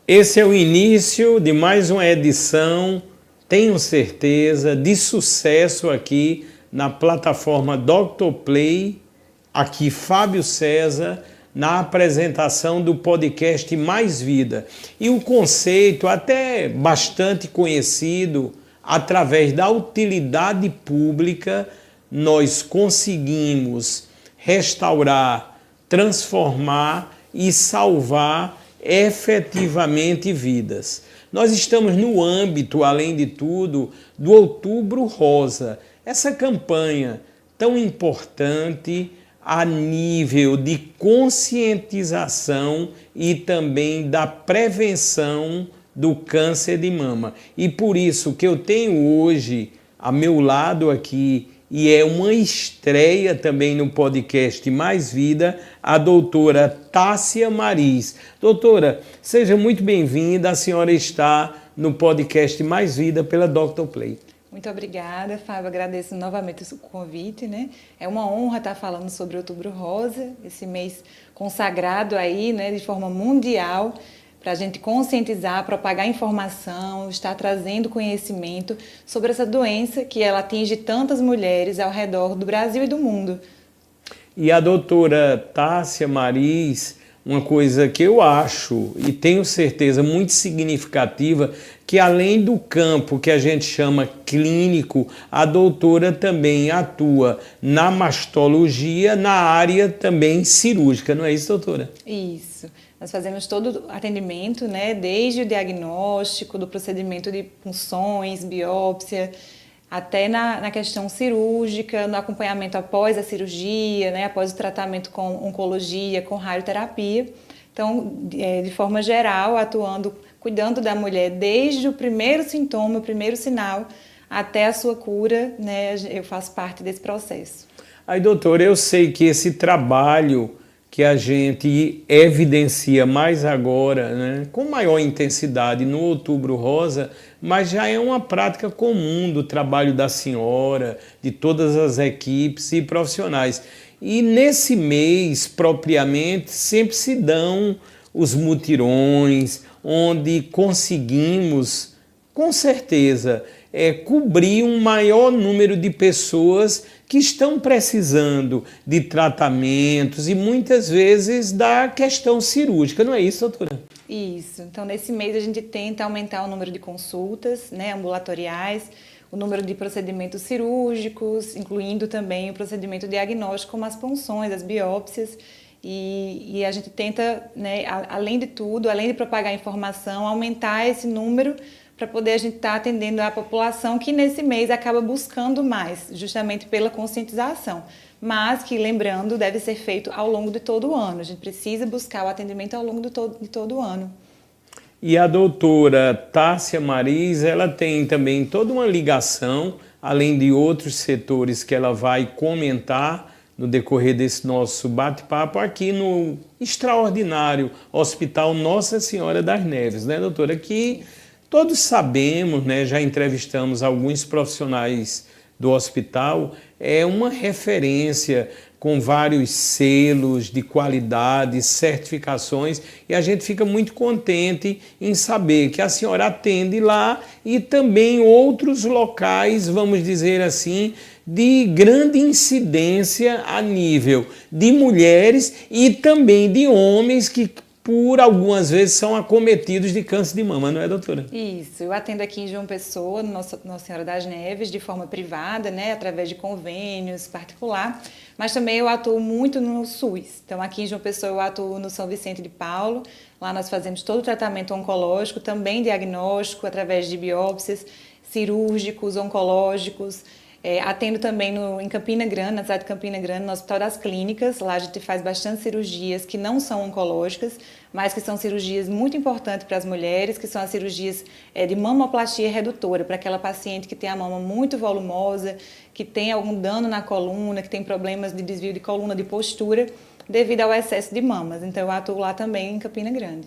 Esse é o início de mais uma edição, tenho certeza, de sucesso aqui na plataforma Dr. Play, aqui Fábio César, na apresentação do podcast Mais Vida. E o conceito, até bastante conhecido, através da utilidade pública, nós conseguimos restaurar, transformar e salvar efetivamente vidas. Nós estamos no âmbito, além de tudo, do Outubro Rosa, essa campanha tão importante a nível de conscientização e também da prevenção do câncer de mama. E por isso que eu tenho hoje a meu lado aqui, e é uma estreia também no podcast Mais Vida, a doutora Tássia Mariz. Doutora, seja muito bem-vinda, a senhora está no podcast Mais Vida pela Dr. Play. Muito obrigada, Fábio, agradeço novamente o convite, né? É uma honra estar falando sobre Outubro Rosa, esse mês consagrado aí, né, de forma mundial, para a gente conscientizar, propagar informação, estar trazendo conhecimento sobre essa doença que ela atinge tantas mulheres ao redor do Brasil e do mundo. E a doutora Tássia Mariz, uma coisa que eu acho e tenho certeza muito significativa, que além do campo que a gente chama clínico, a doutora também atua na mastologia, na área também cirúrgica, não é isso, doutora? Isso. Nós fazemos todo o atendimento, né, desde o diagnóstico, do procedimento de punções, biópsia, até na questão cirúrgica, no acompanhamento após a cirurgia, né, após o tratamento com oncologia, com radioterapia. Então, de forma geral, atuando, cuidando da mulher desde o primeiro sintoma, o primeiro sinal, até a sua cura, né, eu faço parte desse processo. Aí, doutora, eu sei que esse trabalho que a gente evidencia mais agora, né, com maior intensidade no Outubro Rosa, mas já é uma prática comum do trabalho da senhora, de todas as equipes e profissionais. E nesse mês, propriamente, sempre se dão os mutirões, onde conseguimos, com certeza, cobrir um maior número de pessoas que estão precisando de tratamentos e muitas vezes da questão cirúrgica, não é isso, doutora? Isso. Então, nesse mês a gente tenta aumentar o número de consultas, né, ambulatoriais, o número de procedimentos cirúrgicos, incluindo também o procedimento diagnóstico, como as punções, as biópsias, e a gente tenta, né, além de tudo, além de propagar informação, aumentar esse número para poder a gente estar atendendo a população que nesse mês acaba buscando mais, justamente pela conscientização. Mas que, lembrando, deve ser feito ao longo de todo o ano. A gente precisa buscar o atendimento ao longo de todo o ano. E a doutora Tássia Mariz, ela tem também toda uma ligação, além de outros setores que ela vai comentar no decorrer desse nosso bate-papo aqui no extraordinário Hospital Nossa Senhora das Neves, né, doutora? Que todos sabemos, né, já entrevistamos alguns profissionais do hospital, é uma referência com vários selos de qualidade, certificações, e a gente fica muito contente em saber que a senhora atende lá e também outros locais, vamos dizer assim, de grande incidência a nível de mulheres e também de homens que por algumas vezes são acometidos de câncer de mama, não é, doutora? Isso, eu atendo aqui em João Pessoa, no Nossa Senhora das Neves, de forma privada, né, através de convênios particular, mas também eu atuo muito no SUS. Então, aqui em João Pessoa eu atuo no São Vicente de Paulo, lá nós fazemos todo o tratamento oncológico, também diagnóstico, através de biópsias, cirúrgicos, oncológicos. Atendo também em Campina Grande, na cidade de Campina Grande, no Hospital das Clínicas. Lá a gente faz bastante cirurgias que não são oncológicas, mas que são cirurgias muito importantes para as mulheres, que são as cirurgias de mamoplastia redutora, para aquela paciente que tem a mama muito volumosa, que tem algum dano na coluna, que tem problemas de desvio de coluna, de postura, devido ao excesso de mamas. Então eu atuo lá também em Campina Grande.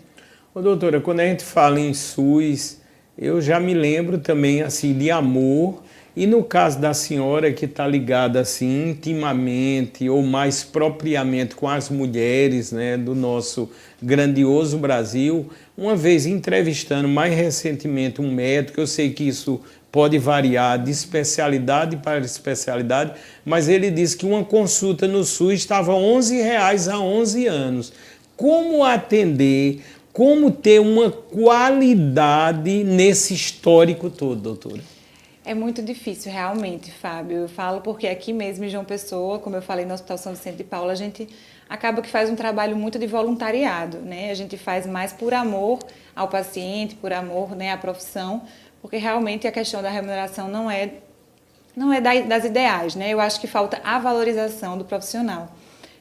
Ô, doutora, quando a gente fala em SUS, eu já me lembro também assim de amor E no caso da senhora que está ligada assim intimamente ou mais propriamente com as mulheres, né, do nosso grandioso Brasil, uma vez entrevistando mais recentemente um médico, eu sei que isso pode variar de especialidade para especialidade, mas ele disse que uma consulta no SUS estava R$ 11,00 há 11 anos. Como atender, como ter uma qualidade nesse histórico todo, doutora? É muito difícil, realmente, Fábio. Eu falo porque aqui mesmo em João Pessoa, como eu falei no Hospital São Vicente de Paula, a gente acaba que faz um trabalho muito de voluntariado, né? A gente faz mais por amor ao paciente, por amor, né, à profissão, porque realmente a questão da remuneração não é das ideais, né? Eu acho que falta a valorização do profissional.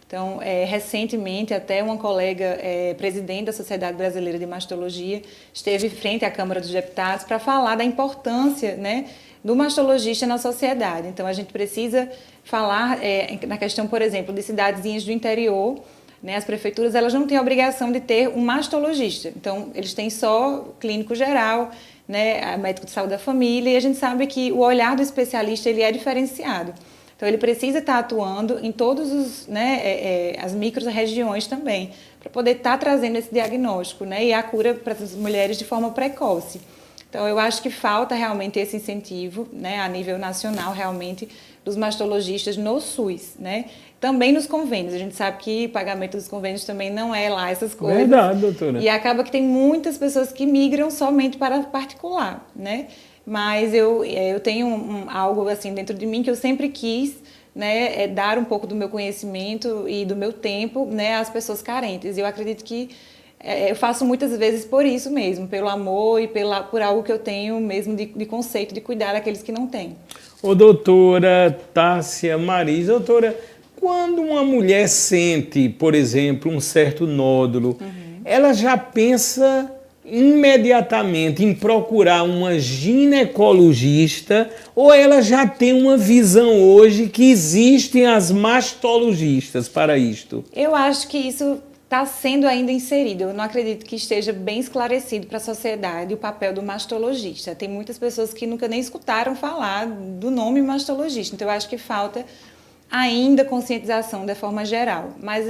Então, recentemente, até uma colega presidente da Sociedade Brasileira de Mastologia esteve frente à Câmara dos Deputados para falar da importância, né, do mastologista na sociedade. Então, a gente precisa falar na questão, por exemplo, de cidadezinhas do interior, né, as prefeituras elas não têm a obrigação de ter um mastologista. Então, eles têm só clínico geral, né, médico de saúde da família, e a gente sabe que o olhar do especialista ele é diferenciado. Então, ele precisa estar atuando em todos os, né, as micro-regiões também, para poder estar trazendo esse diagnóstico, né, e a cura para as mulheres de forma precoce. Então, eu acho que falta realmente esse incentivo, né, a nível nacional, realmente, dos mastologistas no SUS, né? Também nos convênios. A gente sabe que o pagamento dos convênios também não é lá essas coisas. Verdade, doutora. E acaba que tem muitas pessoas que migram somente para particular, né? Mas eu tenho algo assim dentro de mim que eu sempre quis, né, dar um pouco do meu conhecimento e do meu tempo, né, às pessoas carentes. E eu acredito que eu faço muitas vezes por isso mesmo, pelo amor e por algo que eu tenho mesmo de conceito de cuidar daqueles que não têm. Ô, doutora Tássia Mariz, doutora, quando uma mulher sente, por exemplo, um certo nódulo, ela já pensa imediatamente em procurar uma ginecologista ou ela já tem uma visão hoje que existem as mastologistas para isto? Eu acho que isso está sendo ainda inserido. Eu não acredito que esteja bem esclarecido para a sociedade o papel do mastologista. Tem muitas pessoas que nunca nem escutaram falar do nome mastologista. Então, eu acho que falta ainda conscientização de forma geral. Mas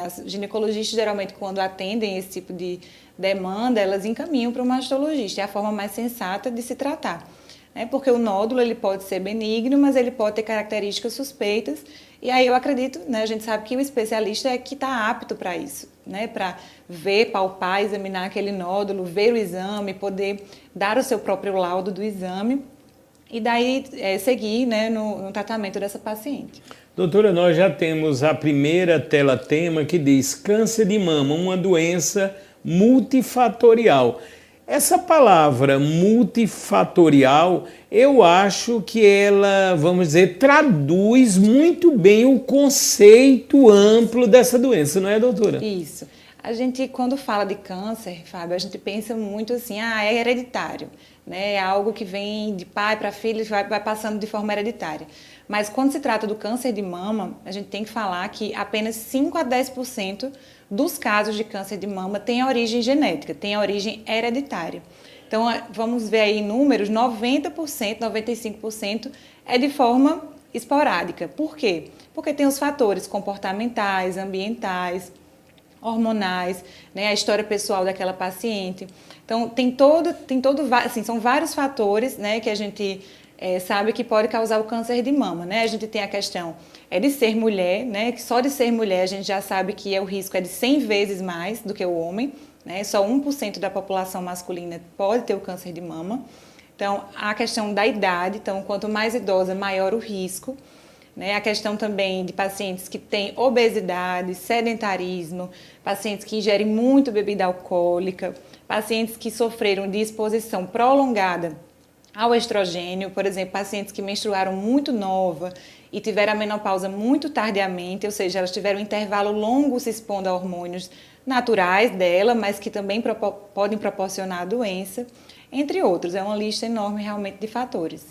as ginecologistas geralmente quando atendem esse tipo de demanda, elas encaminham para o mastologista. É a forma mais sensata de se tratar. Né? Porque o nódulo ele pode ser benigno, mas ele pode ter características suspeitas. E aí eu acredito, né, a gente sabe que o especialista é que está apto para isso, né, para ver, palpar, examinar aquele nódulo, ver o exame, poder dar o seu próprio laudo do exame e daí seguir, né, no tratamento dessa paciente. Doutora, nós já temos a primeira tela-tema que diz câncer de mama, uma doença multifatorial. Essa palavra multifatorial, eu acho que ela, vamos dizer, traduz muito bem o conceito amplo dessa doença, não é, doutora? Isso. A gente, quando fala de câncer, Fábio, a gente pensa muito assim, é hereditário, né? É algo que vem de pai para filho e vai passando de forma hereditária. Mas quando se trata do câncer de mama, a gente tem que falar que apenas 5 a 10% dos casos de câncer de mama têm origem genética, têm origem hereditária. Então, vamos ver aí números, 90%, 95% é de forma esporádica. Por quê? Porque tem os fatores comportamentais, ambientais, hormonais, né, a história pessoal daquela paciente. Então, assim, são vários fatores, né, que a gente sabe que pode causar o câncer de mama, né? A gente tem a questão de ser mulher, né? Que só de ser mulher a gente já sabe que o risco é de 100 vezes mais do que o homem, né? Só 1% da população masculina pode ter o câncer de mama. Então, a questão da idade, então, quanto mais idosa, maior o risco. Né? A questão também de pacientes que têm obesidade, sedentarismo, pacientes que ingerem muito bebida alcoólica, pacientes que sofreram de exposição prolongada ao estrogênio, por exemplo, pacientes que menstruaram muito nova e tiveram a menopausa muito tardiamente, ou seja, elas tiveram um intervalo longo se expondo a hormônios naturais dela, mas que também podem proporcionar a doença, entre outros. É uma lista enorme realmente de fatores.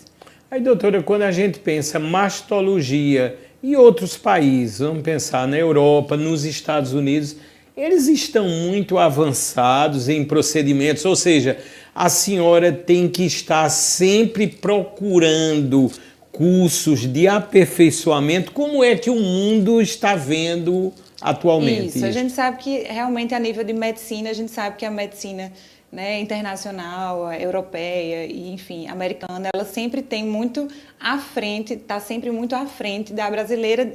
Aí, doutora, quando a gente pensa mastologia e outros países, vamos pensar na Europa, nos Estados Unidos, eles estão muito avançados em procedimentos, ou seja, a senhora tem que estar sempre procurando cursos de aperfeiçoamento. Como é que o mundo está vendo atualmente? Isso, a gente sabe que realmente a nível de medicina, a gente sabe que a medicina, né, internacional, a europeia e, enfim, americana, ela sempre tem muito à frente, está sempre muito à frente da brasileira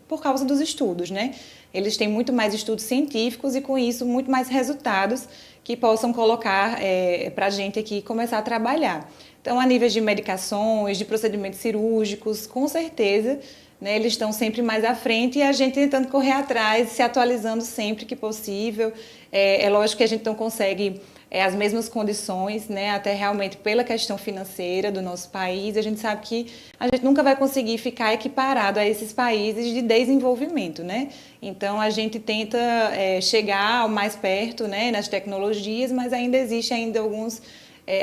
por causa dos estudos, né? Eles têm muito mais estudos científicos e, com isso, muito mais resultados que possam colocar para a gente aqui começar a trabalhar. Então, a nível de medicações, de procedimentos cirúrgicos, com certeza, né, eles estão sempre mais à frente e a gente tentando correr atrás, se atualizando sempre que possível. É lógico que a gente não consegue as mesmas condições, né, até realmente pela questão financeira do nosso país. A gente sabe que a gente nunca vai conseguir ficar equiparado a esses países de desenvolvimento, né? Então, a gente tenta chegar ao mais perto, né, nas tecnologias, mas ainda existe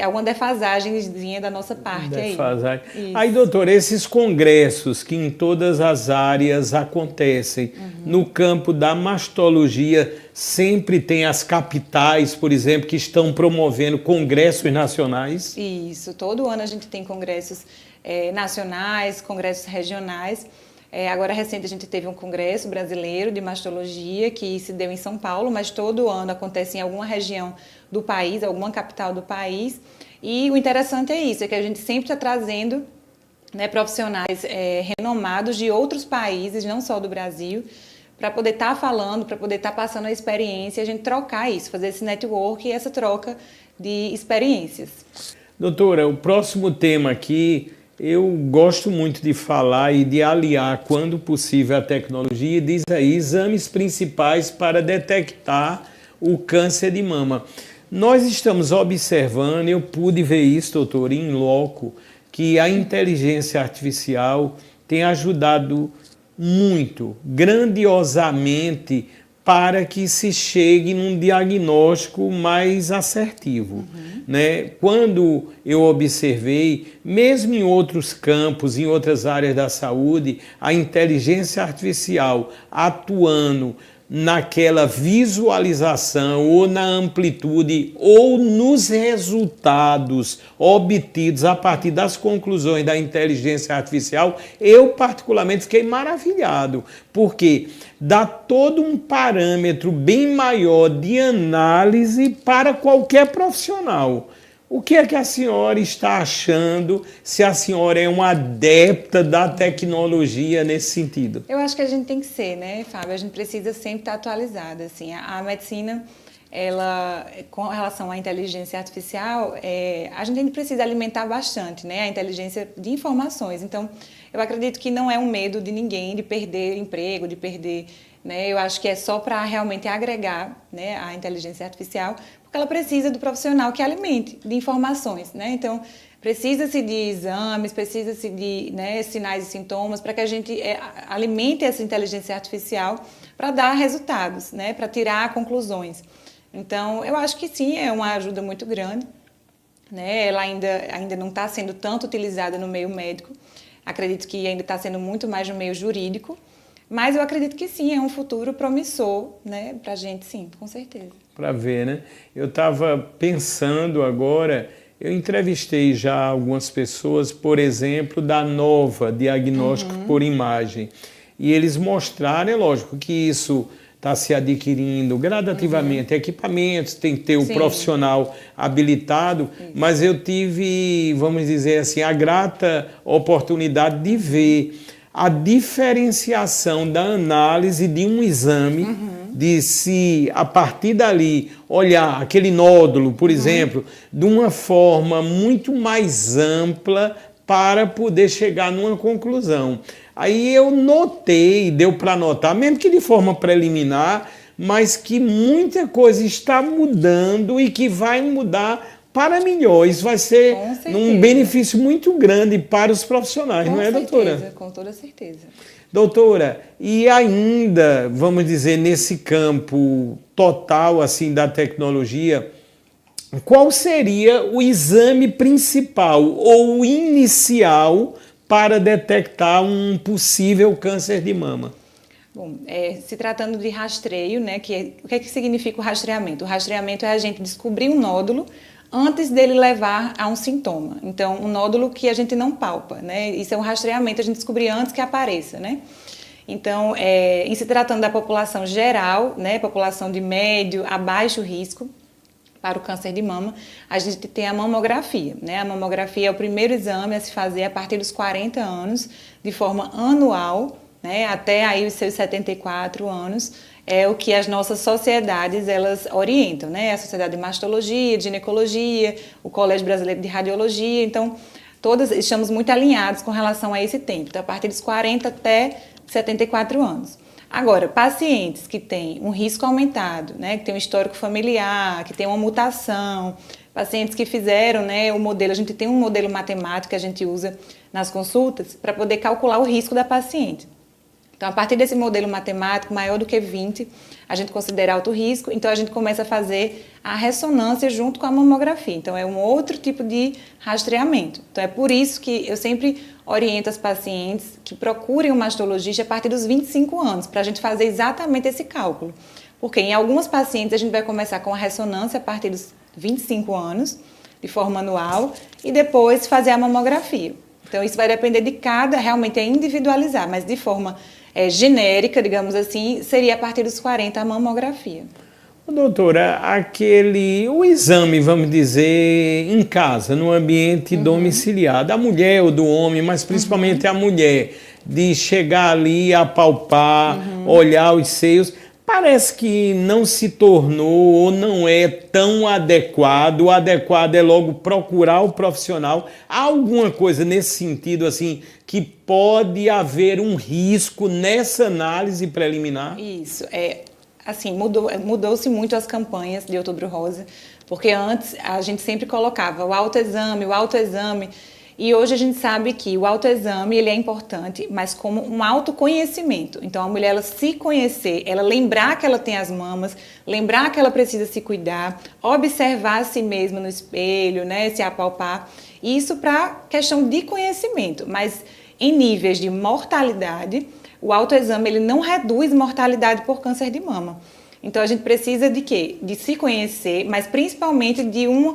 alguma defasagemzinha da nossa parte defasagem. Aí. Aí, doutora, esses congressos que em todas as áreas acontecem, no campo da mastologia, sempre tem as capitais, por exemplo, que estão promovendo congressos nacionais? Isso, todo ano a gente tem congressos nacionais, congressos regionais. Agora, recente, a gente teve um congresso brasileiro de mastologia que se deu em São Paulo, mas todo ano acontece em alguma região do país, alguma capital do país. E o interessante é isso, é que a gente sempre está trazendo, né, profissionais renomados de outros países, não só do Brasil, para poder estar falando, para poder estar passando a experiência e a gente trocar isso, fazer esse network e essa troca de experiências. Doutora, o próximo tema aqui, eu gosto muito de falar e de aliar, quando possível, a tecnologia, diz aí, exames principais para detectar o câncer de mama. Nós estamos observando, eu pude ver isso, doutor, em loco, que a inteligência artificial tem ajudado muito, grandiosamente, para que se chegue num diagnóstico mais assertivo. Né? Quando eu observei, mesmo em outros campos, em outras áreas da saúde, a inteligência artificial atuando naquela visualização ou na amplitude ou nos resultados obtidos a partir das conclusões da inteligência artificial, eu particularmente fiquei maravilhado, porque dá todo um parâmetro bem maior de análise para qualquer profissional. O que é que a senhora está achando, se a senhora é uma adepta da tecnologia nesse sentido? Eu acho que a gente tem que ser, né, Fábio? A gente precisa sempre estar atualizada. Assim, a medicina, ela, com relação à inteligência artificial, a gente ainda precisa alimentar bastante, né, a inteligência de informações. Então, eu acredito que não é um medo de ninguém de perder emprego, de perder... Né, eu acho que é só para realmente agregar, né, a inteligência artificial, porque ela precisa do profissional que alimente de informações. Né? Então, precisa-se de exames, precisa-se de, né, sinais e sintomas para que a gente alimente essa inteligência artificial para dar resultados, né, para tirar conclusões. Então, eu acho que sim, é uma ajuda muito grande. Né? Ela ainda não está sendo tanto utilizada no meio médico, acredito que ainda está sendo muito mais no meio jurídico. Mas eu acredito que sim, é um futuro promissor, né, para a gente, sim, com certeza. Para ver, né? Eu estava pensando agora, eu entrevistei já algumas pessoas, por exemplo, da Nova Diagnóstico por Imagem. E eles mostraram, é lógico que isso está se adquirindo gradativamente, equipamentos, tem que ter o profissional habilitado, mas eu tive, vamos dizer assim, a grata oportunidade de ver a diferenciação da análise de um exame, de se, a partir dali, olhar aquele nódulo, por exemplo, de uma forma muito mais ampla para poder chegar numa conclusão. Aí eu notei, deu para notar, mesmo que de forma preliminar, mas que muita coisa está mudando e que vai mudar para melhor. Isso vai ser um benefício muito grande para os profissionais, não é, doutora? Com toda certeza. Doutora, e ainda, vamos dizer, nesse campo total assim da tecnologia, qual seria o exame principal ou inicial para detectar um possível câncer de mama? Bom, se tratando de rastreio, né, o que é que significa o rastreamento? O rastreamento é a gente descobrir um nódulo antes dele levar a um sintoma. Então, um nódulo que a gente não palpa, né? Isso é um rastreamento, a gente descobrir antes que apareça, né? Então, em se tratando da população geral, né, população de médio a baixo risco para o câncer de mama, a gente tem a mamografia, né? A mamografia é o primeiro exame a se fazer a partir dos 40 anos, de forma anual, né, até aí os seus 74 anos, é o que as nossas sociedades elas orientam, né? A Sociedade de Mastologia, de Ginecologia, o Colégio Brasileiro de Radiologia, então todas estamos muito alinhados com relação a esse tempo, então, a partir dos 40 até 74 anos. Agora, pacientes que têm um risco aumentado, né, que tem um histórico familiar, que tem uma mutação, pacientes que fizeram, né, o modelo, a gente tem um modelo matemático que a gente usa nas consultas para poder calcular o risco da paciente. Então, a partir desse modelo matemático, maior do que 20, a gente considera alto risco, então a gente começa a fazer a ressonância junto com a mamografia. Então, é um outro tipo de rastreamento. Então, é por isso que eu sempre oriento as pacientes que procurem um mastologista a partir dos 25 anos, para a gente fazer exatamente esse cálculo. Porque em algumas pacientes a gente vai começar com a ressonância a partir dos 25 anos, de forma anual, e depois fazer a mamografia. Então, isso vai depender de cada, realmente é individualizar, mas de forma genérica, digamos assim, seria a partir dos 40 a mamografia. Doutora, o exame, vamos dizer, em casa, no ambiente domiciliar, da mulher ou do homem, mas principalmente a mulher, de chegar ali, apalpar, olhar os seios, parece que não se tornou ou não é tão adequado. O adequado é logo procurar o profissional. Há alguma coisa nesse sentido, assim, que pode haver um risco nessa análise preliminar? Isso, assim, mudou-se muito as campanhas de Outubro Rosa, porque antes a gente sempre colocava o autoexame, e hoje a gente sabe que o autoexame ele é importante, mas como um autoconhecimento. Então, a mulher ela se conhecer, ela lembrar que ela tem as mamas, lembrar que ela precisa se cuidar, observar a si mesma no espelho, né, se apalpar. Isso para questão de conhecimento, mas em níveis de mortalidade, o autoexame ele não reduz mortalidade por câncer de mama. Então, a gente precisa de quê? De se conhecer, mas principalmente de um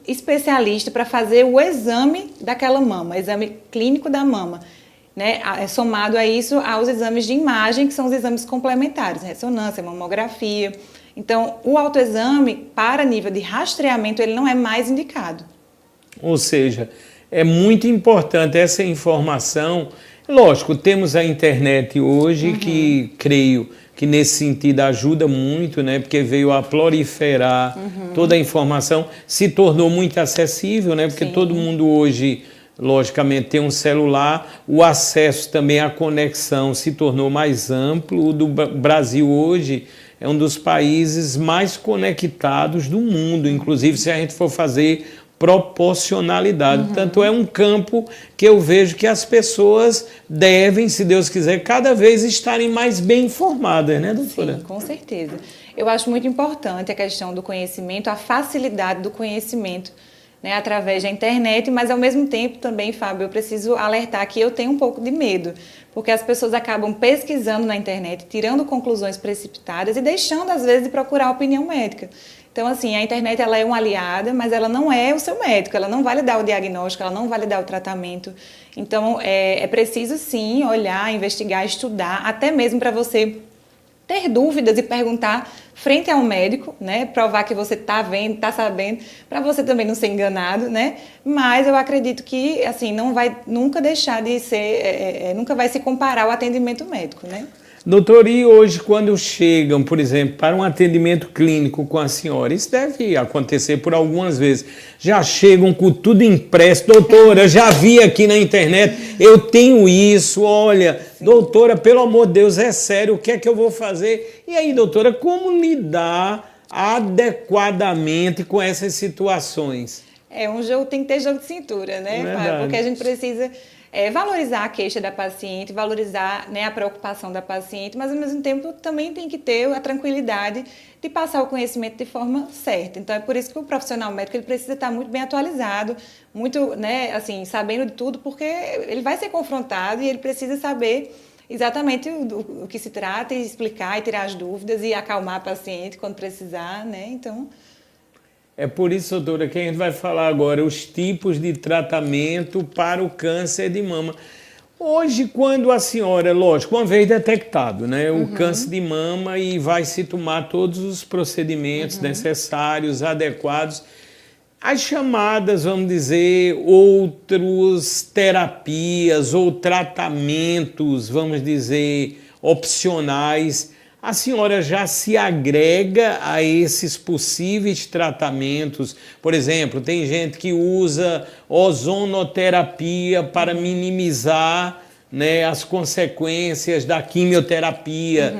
especialista para fazer o exame daquela mama, exame clínico da mama, né? Somado a isso aos exames de imagem, que são os exames complementares, ressonância, mamografia. Então, o autoexame, para nível de rastreamento, ele não é mais indicado. Ou seja, é muito importante essa informação. Lógico, temos a internet hoje, que creio que nesse sentido ajuda muito, né? Porque veio a proliferar toda a informação, se tornou muito acessível, né? Porque todo mundo hoje, logicamente, tem um celular, o acesso também à conexão se tornou mais amplo. O do Brasil hoje é um dos países mais conectados do mundo, inclusive se a gente for fazer proporcionalidade. Tanto é um campo que eu vejo que as pessoas devem, se Deus quiser, cada vez estarem mais bem informadas, né, doutora? Sim, com certeza. Eu acho muito importante a questão do conhecimento, a facilidade do conhecimento, né, através da internet, mas ao mesmo tempo também, Fábio, eu preciso alertar que eu tenho um pouco de medo, porque as pessoas acabam pesquisando na internet, tirando conclusões precipitadas e deixando, às vezes, de procurar a opinião médica. Então, assim, a internet ela é uma aliada, mas ela não é o seu médico, ela não vai lhe dar o diagnóstico, ela não vai lhe dar o tratamento. Então, é preciso, sim, olhar, investigar, estudar, até mesmo para você ter dúvidas e perguntar frente ao médico, né? Provar que você está vendo, está sabendo, para você também não ser enganado, né? Mas eu acredito que, assim, não vai nunca deixar de ser, nunca vai se comparar ao atendimento médico, né? Doutor, e hoje quando chegam, por exemplo, para um atendimento clínico com a senhora, isso deve acontecer por algumas vezes, já chegam com tudo impresso, doutora, já vi aqui na internet, eu tenho isso, olha, doutora, pelo amor de Deus, é sério, o que é que eu vou fazer? E aí, doutora, como lidar adequadamente com essas situações? Um jogo, tem que ter jogo de cintura, né, Fábio? Porque a gente precisa valorizar a queixa da paciente, valorizar, né, a preocupação da paciente, mas ao mesmo tempo também tem que ter a tranquilidade de passar o conhecimento de forma certa. Então é por isso que o profissional médico ele precisa estar muito bem atualizado, muito, né, assim, sabendo de tudo, porque ele vai ser confrontado e ele precisa saber exatamente o que se trata, e explicar e tirar as dúvidas e acalmar a paciente quando precisar, né? Então... É por isso, doutora, que a gente vai falar agora os tipos de tratamento para o câncer de mama. Hoje, quando a senhora, lógico, uma vez detectado, né, o câncer de mama e vai se tomar todos os procedimentos necessários, adequados, as chamadas, vamos dizer, outras terapias ou tratamentos, vamos dizer, opcionais, a senhora já se agrega a esses possíveis tratamentos? Por exemplo, tem gente que usa ozonoterapia para minimizar, né, as consequências da quimioterapia.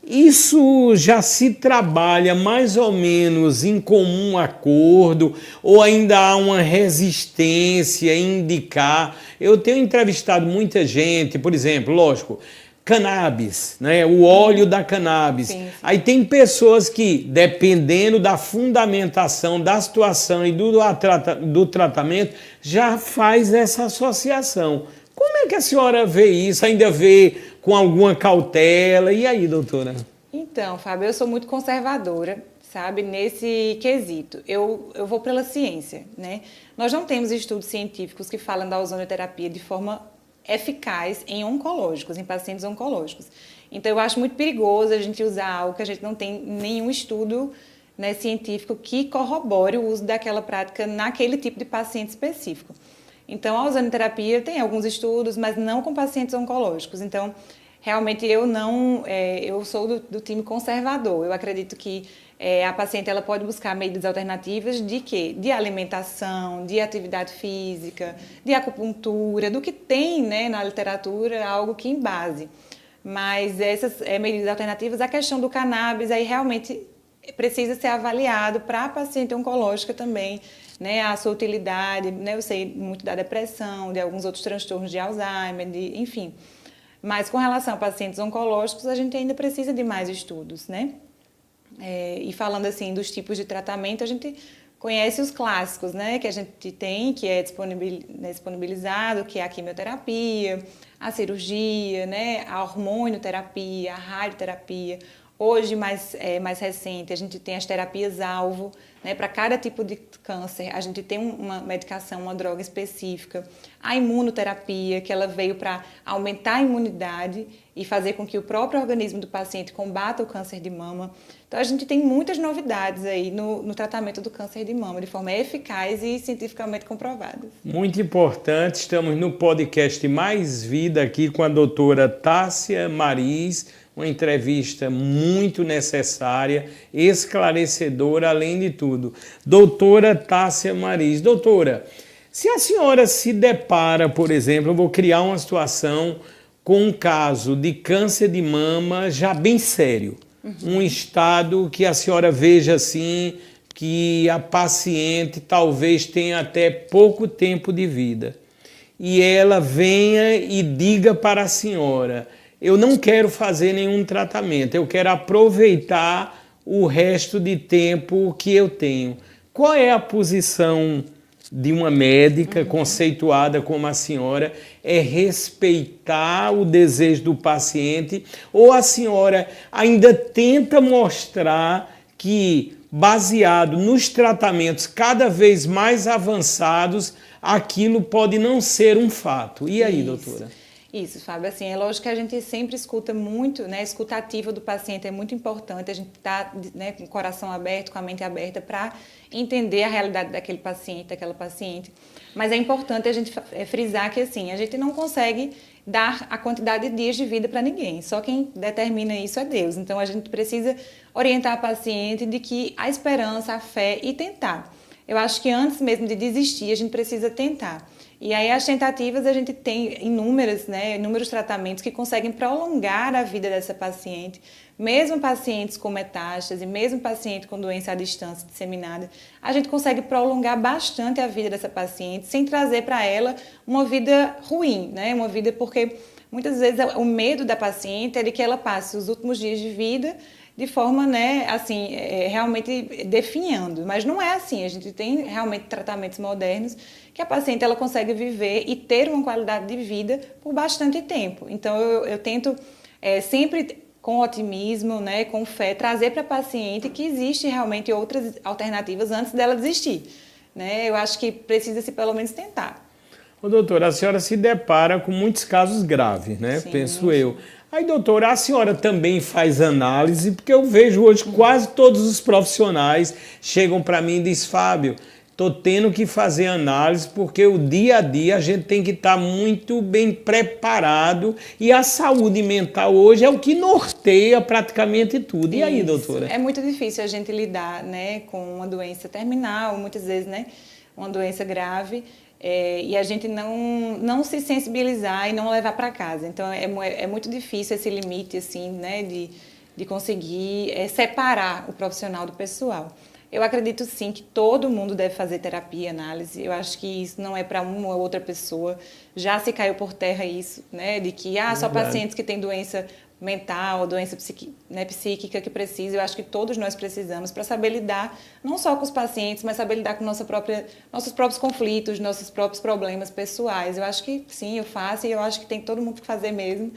Isso já se trabalha mais ou menos em comum acordo ou ainda há uma resistência em indicar? Eu tenho entrevistado muita gente, por exemplo, lógico, cannabis, né? O óleo da cannabis. Sim. Aí tem pessoas que, dependendo da fundamentação da situação e do tratamento, já faz essa associação. Como é que a senhora vê isso? Ainda vê com alguma cautela? E aí, doutora? Então, Fábio, eu sou muito conservadora, sabe, nesse quesito. Eu vou pela ciência, né? Nós não temos estudos científicos que falam da ozonoterapia de forma eficaz em oncológicos, em pacientes oncológicos. Então, eu acho muito perigoso a gente usar algo que a gente não tem nenhum estudo, né, científico que corrobore o uso daquela prática naquele tipo de paciente específico. Então, a ozonoterapia tem alguns estudos, mas não com pacientes oncológicos. Então, realmente eu sou do time conservador. Eu acredito que a paciente ela pode buscar medidas alternativas de quê? De alimentação, de atividade física, de acupuntura, do que tem, né, na literatura, algo que embase. Mas essas medidas alternativas, a questão do cannabis aí realmente precisa ser avaliado para a paciente oncológica também, né, a sua utilidade, né, eu sei muito da depressão, de alguns outros transtornos de Alzheimer, enfim. Mas com relação a pacientes oncológicos, a gente ainda precisa de mais estudos, né? E falando assim dos tipos de tratamento, a gente conhece os clássicos, né, que a gente tem, que é disponibilizado, que é a quimioterapia, a cirurgia, né, a hormonioterapia, a radioterapia. Hoje, mais recente, a gente tem as terapias-alvo, né, para cada tipo de câncer. A gente tem uma medicação, uma droga específica. A imunoterapia, que ela veio para aumentar a imunidade e fazer com que o próprio organismo do paciente combata o câncer de mama. Então, a gente tem muitas novidades aí no tratamento do câncer de mama, de forma eficaz e cientificamente comprovada. Muito importante, estamos no podcast Mais Vida aqui com a doutora Tássia Mariz, uma entrevista muito necessária, esclarecedora, além de tudo. Doutora Tássia Mariz. Doutora, se a senhora se depara, por exemplo, eu vou criar uma situação com um caso de câncer de mama já bem sério, um estado que a senhora veja assim, que a paciente talvez tenha até pouco tempo de vida, e ela venha e diga para a senhora: eu não quero fazer nenhum tratamento, eu quero aproveitar o resto de tempo que eu tenho. Qual é a posição de uma médica conceituada como a senhora? É respeitar o desejo do paciente, ou a senhora ainda tenta mostrar que, baseado nos tratamentos cada vez mais avançados, aquilo pode não ser um fato? E aí, doutora? Isso, Fábio, assim, é lógico que a gente sempre escuta muito, né, a escuta ativa do paciente é muito importante, a gente está, né, com o coração aberto, com a mente aberta para entender a realidade daquele paciente, daquela paciente, mas é importante a gente frisar que, assim, a gente não consegue dar a quantidade de dias de vida para ninguém, só quem determina isso é Deus, então a gente precisa orientar a paciente de que a esperança, a fé e tentar. Eu acho que antes mesmo de desistir, a gente precisa tentar. E aí as tentativas, a gente tem inúmeros tratamentos que conseguem prolongar a vida dessa paciente, mesmo pacientes com metástase, mesmo paciente com doença à distância disseminada, a gente consegue prolongar bastante a vida dessa paciente sem trazer para ela uma vida ruim, né? Uma vida porque muitas vezes o medo da paciente é de que ela passe os últimos dias de vida de forma, né, assim, realmente definhando. Mas não é assim, a gente tem realmente tratamentos modernos que a paciente ela consegue viver e ter uma qualidade de vida por bastante tempo. Então, eu tento sempre com otimismo, né, com fé, trazer para a paciente que existe realmente outras alternativas antes dela desistir. Né? Eu acho que precisa-se pelo menos tentar. Ô, doutora, a senhora se depara com muitos casos graves, né? Sim. Penso eu. Aí, doutora, a senhora também faz análise, porque eu vejo hoje quase todos os profissionais chegam para mim e dizem, Fábio, estou tendo que fazer análise porque o dia a dia a gente tem que estar muito bem preparado e a saúde mental hoje é o que norteia praticamente tudo. E aí, doutora? É muito difícil a gente lidar, né, com uma doença terminal, muitas vezes, né, uma doença grave, e a gente não se sensibilizar e não levar para casa. Então, é muito difícil esse limite, assim, né, de conseguir separar o profissional do pessoal. Eu acredito sim que todo mundo deve fazer terapia, análise. Eu acho que isso não é para uma ou outra pessoa. Já se caiu por terra isso, né? De que só pacientes que têm doença mental, doença psíquica que precisam. Eu acho que todos nós precisamos para saber lidar não só com os pacientes, mas saber lidar com nossos próprios conflitos, nossos próprios problemas pessoais. Eu acho que sim, eu faço e eu acho que tem todo mundo que fazer mesmo.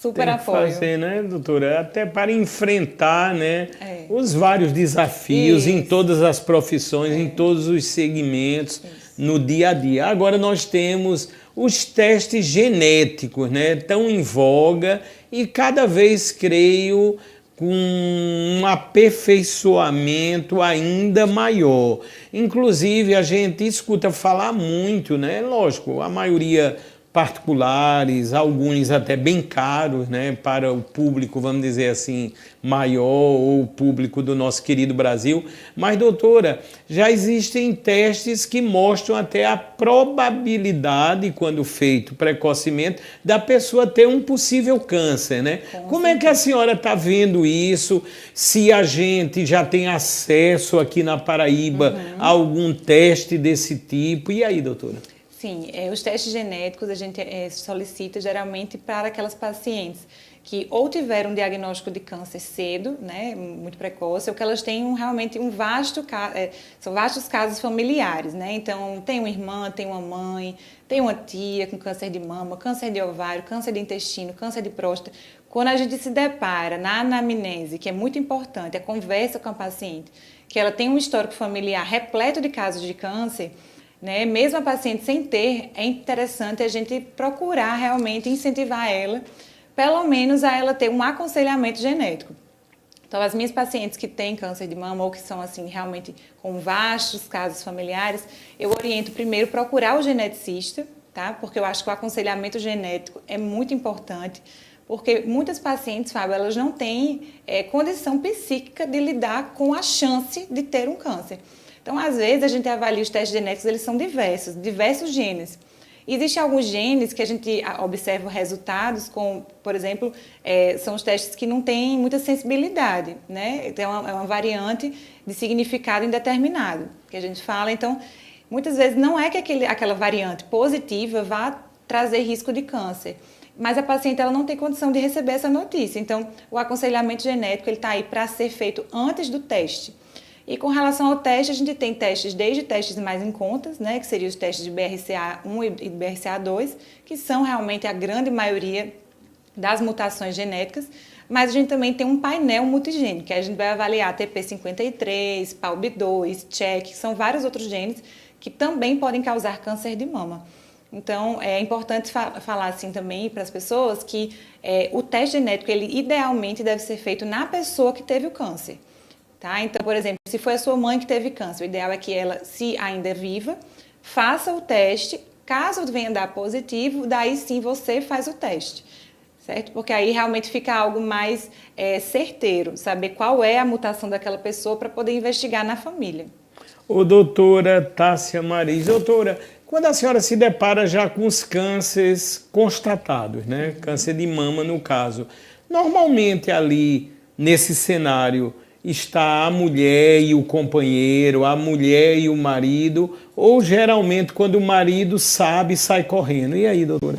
Super tem que apoio. fazer, né, doutora? Até para enfrentar, né, os vários desafios em todas as profissões, em todos os segmentos, no dia a dia. Agora nós temos os testes genéticos, né, tão em voga e cada vez, creio, com um aperfeiçoamento ainda maior. Inclusive, a gente escuta falar muito, né, lógico, a maioria particulares, alguns até bem caros, né, para o público, vamos dizer assim, maior ou o público do nosso querido Brasil. Mas, doutora, já existem testes que mostram até a probabilidade, quando feito precocemente, da pessoa ter um possível câncer, né? Como é que a senhora está vendo isso? Se a gente já tem acesso aqui na Paraíba a algum teste desse tipo? E aí, doutora? Sim, os testes genéticos a gente solicita geralmente para aquelas pacientes que ou tiveram um diagnóstico de câncer cedo, né, muito precoce, ou que elas têm realmente são vastos casos familiares, né? Então, tem uma irmã, tem uma mãe, tem uma tia com câncer de mama, câncer de ovário, câncer de intestino, câncer de próstata. Quando a gente se depara na anamnese, que é muito importante, a conversa com a paciente, que ela tem um histórico familiar repleto de casos de câncer, né? Mesmo a paciente sem ter, é interessante a gente procurar realmente incentivar ela, pelo menos a ela ter um aconselhamento genético. Então, as minhas pacientes que têm câncer de mama ou que são assim realmente com vastos casos familiares, eu oriento primeiro procurar o geneticista, tá? Porque eu acho que o aconselhamento genético é muito importante, porque muitas pacientes, Fábio, elas não têm condição psíquica de lidar com a chance de ter um câncer. Então, às vezes, a gente avalia os testes genéticos, eles são diversos genes. Existem alguns genes que a gente observa resultados com, por exemplo, são os testes que não têm muita sensibilidade, né? Então, é uma variante de significado indeterminado que a gente fala. Então, muitas vezes não é que aquela variante positiva vá trazer risco de câncer, mas a paciente ela não tem condição de receber essa notícia. Então, o aconselhamento genético ele está aí para ser feito antes do teste. E com relação ao teste, a gente tem testes, desde testes mais em contas, né, que seriam os testes de BRCA1 e BRCA2, que são realmente a grande maioria das mutações genéticas, mas a gente também tem um painel multigênico, que a gente vai avaliar TP53, PALB2, CHECK, que são vários outros genes que também podem causar câncer de mama. Então, é importante falar assim também para as pessoas que o teste genético, ele idealmente deve ser feito na pessoa que teve o câncer. Tá? Então, por exemplo, se foi a sua mãe que teve câncer, o ideal é que ela, se ainda é viva, faça o teste. Caso venha dar positivo, daí sim você faz o teste, certo? Porque aí realmente fica algo mais certeiro, saber qual é a mutação daquela pessoa para poder investigar na família. Ô, doutora Tássia Mariz, doutora, quando a senhora se depara já com os cânceres constatados, né? Câncer de mama no caso, normalmente ali nesse cenário está a mulher e o companheiro, a mulher e o marido, ou geralmente quando o marido sabe, sai correndo. E aí, doutora?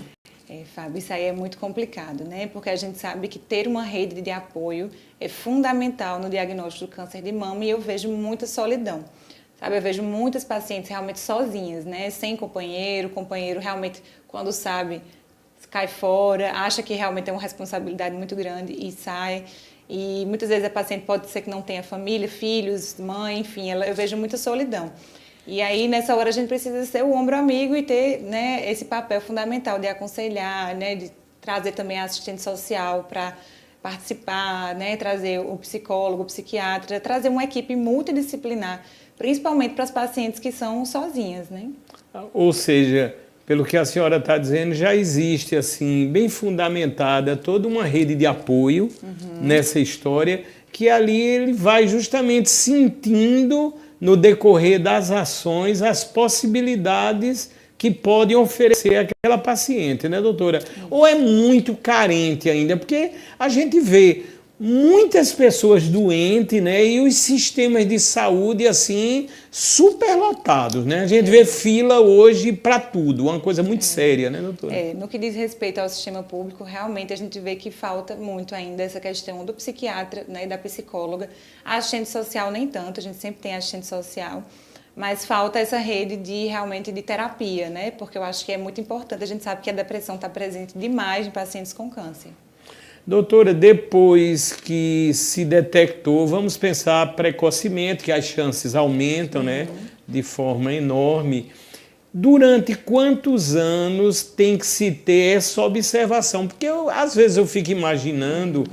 Fábio, isso aí é muito complicado, né? Porque a gente sabe que ter uma rede de apoio é fundamental no diagnóstico do câncer de mama e eu vejo muita solidão. Sabe, eu vejo muitas pacientes realmente sozinhas, né? Sem companheiro, o companheiro realmente, quando sabe, cai fora, acha que realmente é uma responsabilidade muito grande e sai. E muitas vezes a paciente pode ser que não tenha família, filhos, mãe, enfim, eu vejo muita solidão. E aí, nessa hora, a gente precisa ser o ombro amigo e ter, né, esse papel fundamental de aconselhar, né, de trazer também a assistente social para participar, né, trazer o psicólogo, o psiquiatra, trazer uma equipe multidisciplinar, principalmente para as pacientes que são sozinhas, né? Ou seja, pelo que a senhora está dizendo, já existe, assim, bem fundamentada toda uma rede de apoio nessa história, que ali ele vai justamente sentindo, no decorrer das ações, as possibilidades que podem oferecer àquela paciente, né, doutora? Ou é muito carente ainda, porque a gente vê muitas pessoas doentes, né, e os sistemas de saúde, assim, superlotados, né? A gente vê fila hoje para tudo, uma coisa muito séria, né, doutora? No que diz respeito ao sistema público, realmente a gente vê que falta muito ainda essa questão do psiquiatra, né, e da psicóloga. A assistente social nem tanto, a gente sempre tem assistente social, mas falta essa rede de realmente de terapia, né? Porque eu acho que é muito importante. A gente sabe que a depressão está presente demais em pacientes com câncer. Doutora, depois que se detectou, vamos pensar precocemente, que as chances aumentam, né, de forma enorme. Durante quantos anos tem que se ter essa observação? Porque às vezes eu fico imaginando,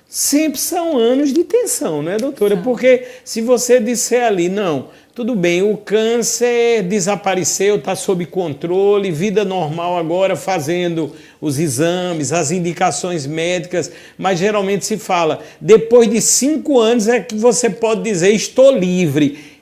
sempre são anos de tensão, né, doutora? Porque se você disser ali, não, tudo bem, o câncer desapareceu, está sob controle, vida normal agora, fazendo os exames, as indicações médicas, mas geralmente se fala, depois de 5 anos é que você pode dizer, estou livre.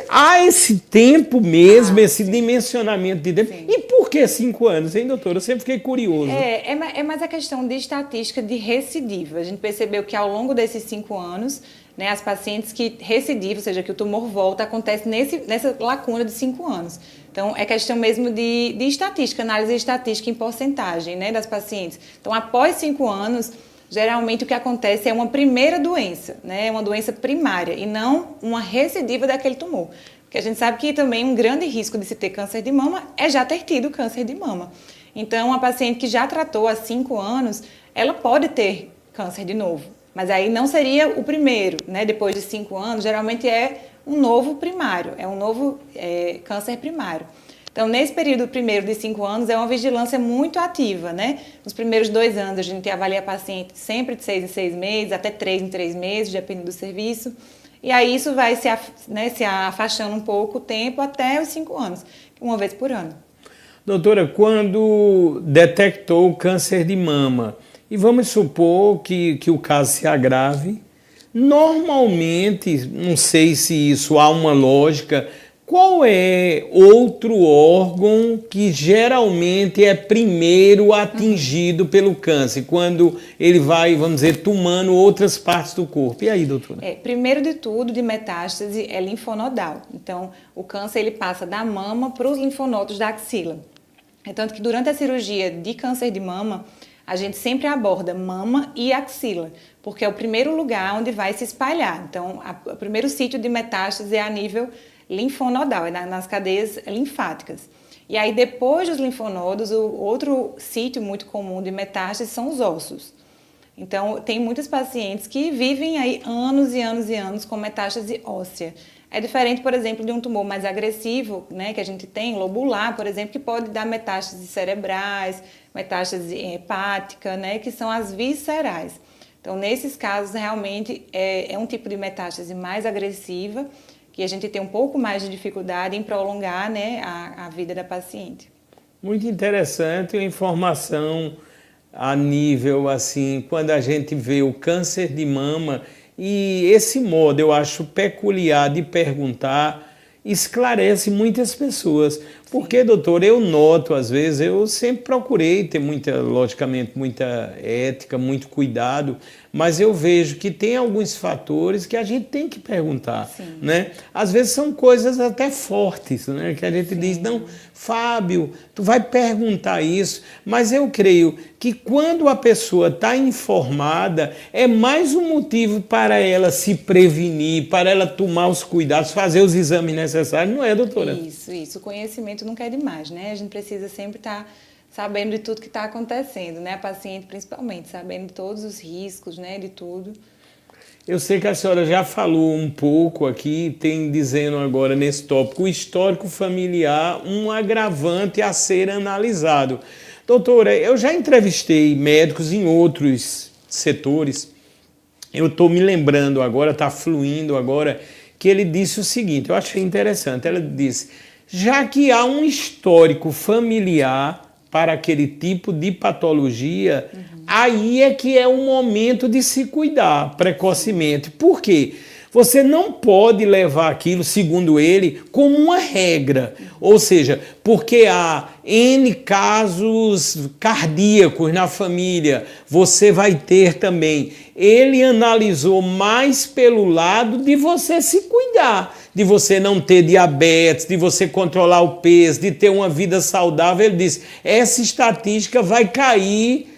Há esse tempo mesmo, esse dimensionamento de tempo. Sim. E por que 5 anos, hein, doutora? Eu sempre fiquei curioso. É mais a questão de estatística de recidiva. A gente percebeu que ao longo desses 5 anos, né, as pacientes que recidivam, ou seja, que o tumor volta, acontece nessa lacuna de 5 anos. Então, é questão mesmo de estatística, análise estatística em porcentagem, né, das pacientes. Então, após 5 anos, geralmente o que acontece é uma primeira doença, né, uma doença primária, e não uma recidiva daquele tumor. Porque a gente sabe que também um grande risco de se ter câncer de mama é já ter tido câncer de mama. Então, a paciente que já tratou há 5 anos, ela pode ter câncer de novo. Mas aí não seria o primeiro, né? Depois de 5 anos, geralmente é um novo primário, é um novo câncer primário. Então, nesse período primeiro de 5 anos, é uma vigilância muito ativa, né? Nos primeiros 2 anos, a gente avalia a paciente sempre de 6 em 6 meses, até 3 em 3 meses, dependendo do serviço. E aí isso vai se afastando um pouco o tempo até os 5 anos, uma vez por ano. Doutora, quando detectou o câncer de mama, e vamos supor que o caso se agrave, normalmente, não sei se isso há uma lógica, qual é outro órgão que geralmente é primeiro atingido pelo câncer, quando ele vai, vamos dizer, tomando outras partes do corpo? E aí, doutora? Primeiro de tudo, de metástase, é linfonodal. Então, o câncer ele passa da mama para os linfonodos da axila. É tanto que durante a cirurgia de câncer de mama, a gente sempre aborda mama e axila, porque é o primeiro lugar onde vai se espalhar. Então, o primeiro sítio de metástase é a nível linfonodal, é nas cadeias linfáticas. E aí, depois dos linfonodos, o outro sítio muito comum de metástase são os ossos. Então, tem muitas pacientes que vivem aí anos e anos e anos com metástase óssea. É diferente, por exemplo, de um tumor mais agressivo, né, que a gente tem, lobular, por exemplo, que pode dar metástases cerebrais, metástase hepática, né, que são as viscerais. Então, nesses casos, realmente, é um tipo de metástase mais agressiva, que a gente tem um pouco mais de dificuldade em prolongar, né, a vida da paciente. Muito interessante a informação a nível, assim, quando a gente vê o câncer de mama. E esse modo, eu acho peculiar de perguntar, esclarece muitas pessoas. Porque, doutor, eu noto, às vezes, eu sempre procurei ter logicamente, muita ética, muito cuidado, mas eu vejo que tem alguns fatores que a gente tem que perguntar, né? Às vezes são coisas até fortes, né? Que a gente diz, não, Fábio, tu vai perguntar isso, mas eu creio que quando a pessoa está informada, é mais um motivo para ela se prevenir, para ela tomar os cuidados, fazer os exames necessários, não é, doutora? Isso. O conhecimento nunca é demais, né? A gente precisa sempre estar sabendo de tudo que está acontecendo, né? A paciente principalmente, sabendo de todos os riscos, né? De tudo. Eu sei que a senhora já falou um pouco aqui, tem dizendo agora nesse tópico, o histórico familiar, um agravante a ser analisado. Doutora, eu já entrevistei médicos em outros setores, eu estou me lembrando agora, está fluindo agora, que ele disse o seguinte, eu achei interessante, ela disse, já que há um histórico familiar para aquele tipo de patologia, aí é que é o momento de se cuidar precocemente. Por quê? Você não pode levar aquilo, segundo ele, como uma regra. Ou seja, porque há N casos cardíacos na família, você vai ter também. Ele analisou mais pelo lado de você se cuidar, de você não ter diabetes, de você controlar o peso, de ter uma vida saudável. Ele disse, essa estatística vai cair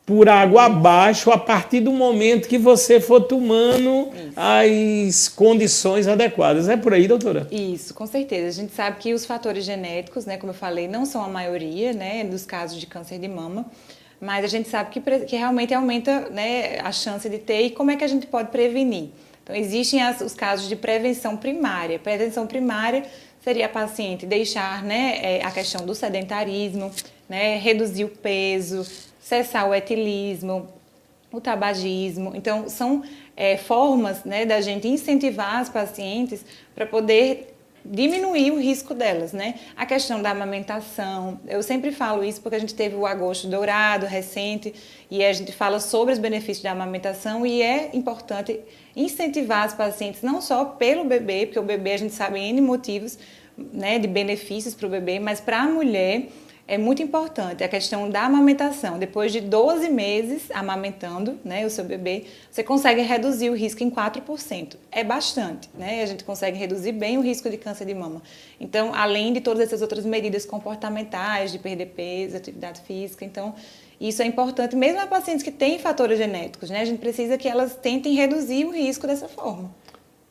por água abaixo a partir do momento que você for tomando as condições adequadas. É por aí, doutora? Isso, com certeza. A gente sabe que os fatores genéticos, né, como eu falei, não são a maioria, né, dos casos de câncer de mama, mas a gente sabe que realmente aumenta, né, a chance de ter e como é que a gente pode prevenir. Então, existem os casos de prevenção primária. Prevenção primária seria a paciente deixar, né, a questão do sedentarismo, né, reduzir o peso, cessar o etilismo, o tabagismo. Então, são formas, né, da gente incentivar as pacientes para poder diminuir o risco delas, né? A questão da amamentação, eu sempre falo isso porque a gente teve o agosto dourado recente e a gente fala sobre os benefícios da amamentação e é importante incentivar as pacientes não só pelo bebê, porque o bebê a gente sabe N motivos, né, de benefícios para o bebê, mas para a mulher é muito importante a questão da amamentação. Depois de 12 meses amamentando, né, o seu bebê, você consegue reduzir o risco em 4%. É bastante, né? A gente consegue reduzir bem o risco de câncer de mama. Então, além de todas essas outras medidas comportamentais, de perder peso, atividade física, então, isso é importante. Mesmo a pacientes que têm fatores genéticos, né, a gente precisa que elas tentem reduzir o risco dessa forma.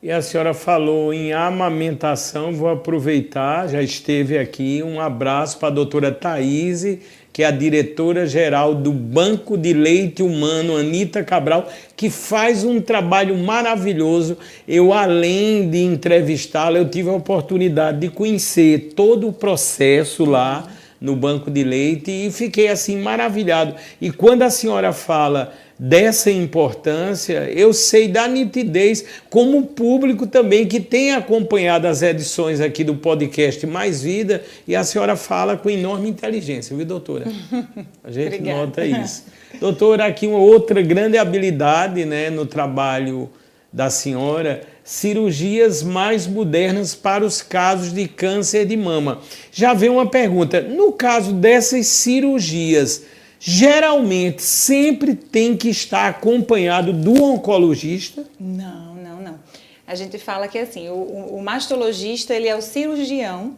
E a senhora falou em amamentação, vou aproveitar, já esteve aqui, um abraço para a doutora Thaís, que é a diretora-geral do Banco de Leite Humano, Anita Cabral, que faz um trabalho maravilhoso. Eu, além de entrevistá-la, eu tive a oportunidade de conhecer todo o processo lá no Banco de Leite e fiquei assim maravilhado. E quando a senhora fala dessa importância, eu sei da nitidez, como o público também que tem acompanhado as edições aqui do podcast Mais Vida, e a senhora fala com enorme inteligência, viu, doutora? A gente nota isso. Doutora, aqui uma outra grande habilidade, né, no trabalho da senhora, cirurgias mais modernas para os casos de câncer de mama. Já vem uma pergunta, no caso dessas cirurgias, geralmente sempre tem que estar acompanhado do oncologista? Não. A gente fala que assim, o mastologista ele é o cirurgião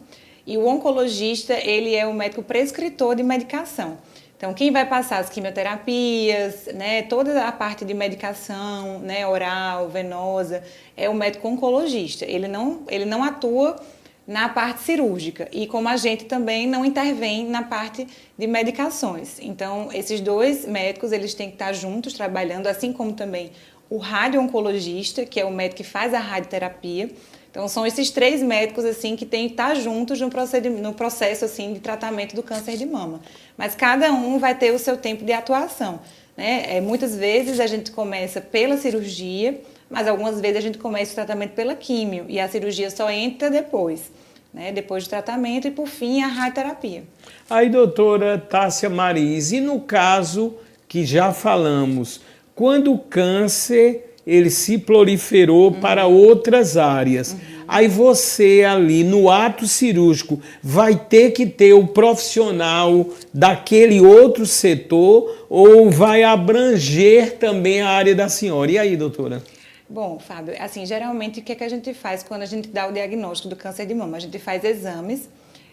e o oncologista ele é o médico prescritor de medicação. Então, quem vai passar as quimioterapias, né, toda a parte de medicação, né, oral, venosa, é o médico oncologista. Ele não atua na parte cirúrgica e como a gente também não intervém na parte de medicações. Então, esses dois médicos, eles têm que estar juntos trabalhando, assim como também o radio-oncologista, que é o médico que faz a radioterapia. Então, são esses três médicos assim que têm que estar juntos no processo assim, de tratamento do câncer de mama. Mas cada um vai ter o seu tempo de atuação, né? Muitas vezes a gente começa pela cirurgia, mas algumas vezes a gente começa o tratamento pela químio e a cirurgia só entra depois, né? Depois do tratamento e, por fim, a radioterapia. Aí, doutora Tássia Mariz, e no caso que já falamos, quando o câncer ele se proliferou para outras áreas, Aí você ali no ato cirúrgico vai ter que ter o profissional daquele outro setor ou vai abranger também a área da senhora? E aí, doutora? Bom, Fábio, assim, geralmente o que é que a gente faz quando a gente dá o diagnóstico do câncer de mama? A gente faz exames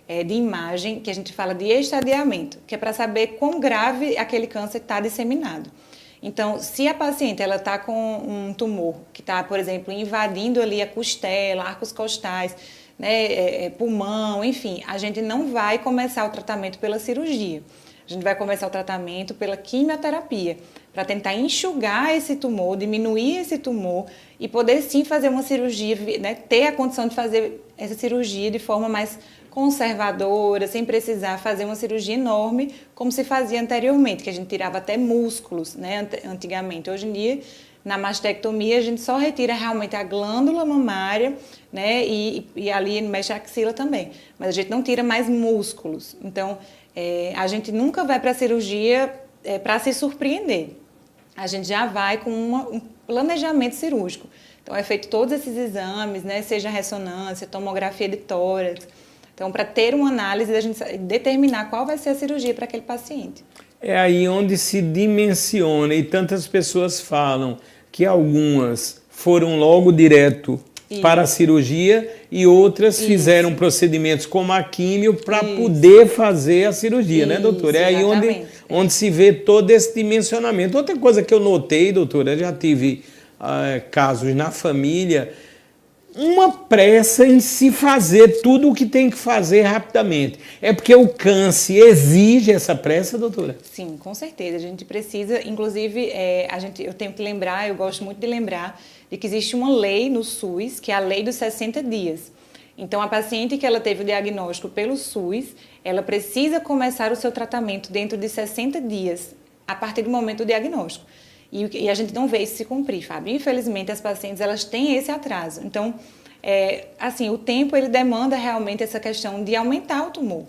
de imagem, que a gente fala de estadiamento, que é para saber quão grave aquele câncer está disseminado. Então, se a paciente ela está com um tumor que está, por exemplo, invadindo ali a costela, arcos costais, né, pulmão, enfim, a gente não vai começar o tratamento pela cirurgia. A gente vai começar o tratamento pela quimioterapia, para tentar enxugar esse tumor, diminuir esse tumor e poder sim fazer uma cirurgia, né, ter a condição de fazer essa cirurgia de forma mais conservadora, sem precisar fazer uma cirurgia enorme, como se fazia anteriormente, que a gente tirava até músculos, né, antigamente. Hoje em dia, na mastectomia, a gente só retira realmente a glândula mamária, né, e ali mexe a axila também, mas a gente não tira mais músculos. Então, a gente nunca vai para a cirurgia para se surpreender. A gente já vai com um planejamento cirúrgico. Então, é feito todos esses exames, né, seja ressonância, tomografia de tórax. Então, para ter uma análise e a gente determinar qual vai ser a cirurgia para aquele paciente. É aí onde se dimensiona e tantas pessoas falam que algumas foram logo direto para a cirurgia e outras fizeram procedimentos como a químio para poder fazer a cirurgia, né, doutora? É aí onde se vê todo esse dimensionamento. Outra coisa que eu notei, doutora, eu já tive casos na família, uma pressa em se fazer tudo o que tem que fazer rapidamente. É porque o câncer exige essa pressa, doutora? Sim, com certeza. A gente precisa, inclusive, eu tenho que lembrar, eu gosto muito de lembrar, de que existe uma lei no SUS, que é a lei dos 60 dias. Então, a paciente que ela teve o diagnóstico pelo SUS, ela precisa começar o seu tratamento dentro de 60 dias, a partir do momento do diagnóstico. E a gente não vê isso se cumprir, Fábio. Infelizmente, as pacientes elas têm esse atraso. Então, assim, o tempo ele demanda realmente essa questão de aumentar o tumor,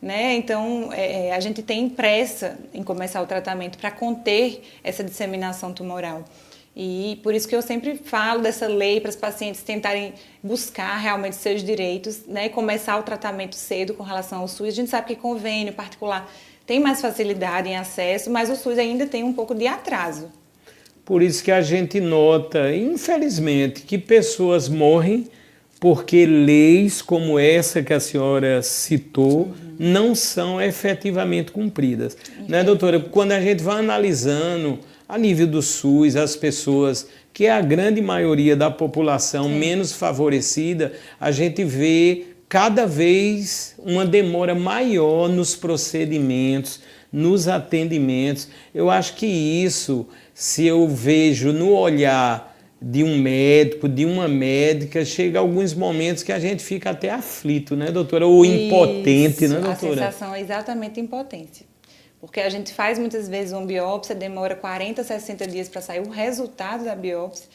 né? Então, a gente tem pressa em começar o tratamento para conter essa disseminação tumoral. E por isso que eu sempre falo dessa lei para os pacientes tentarem buscar realmente seus direitos, né? E começar o tratamento cedo com relação ao SUS. A gente sabe que convênio particular tem mais facilidade em acesso, mas o SUS ainda tem um pouco de atraso. Por isso que a gente nota, infelizmente, que pessoas morrem porque leis como essa que a senhora citou não são efetivamente cumpridas. Né, doutora? Quando a gente vai analisando a nível do SUS, as pessoas, que é a grande maioria da população menos favorecida, a gente vê cada vez uma demora maior nos procedimentos, nos atendimentos. Eu acho que isso, se eu vejo no olhar de um médico, de uma médica, chega alguns momentos que a gente fica até aflito, né, doutora? Ou impotente, né, doutora? A sensação é exatamente impotência. Porque a gente faz muitas vezes uma biópsia, demora 40, 60 dias para sair o resultado da biópsia,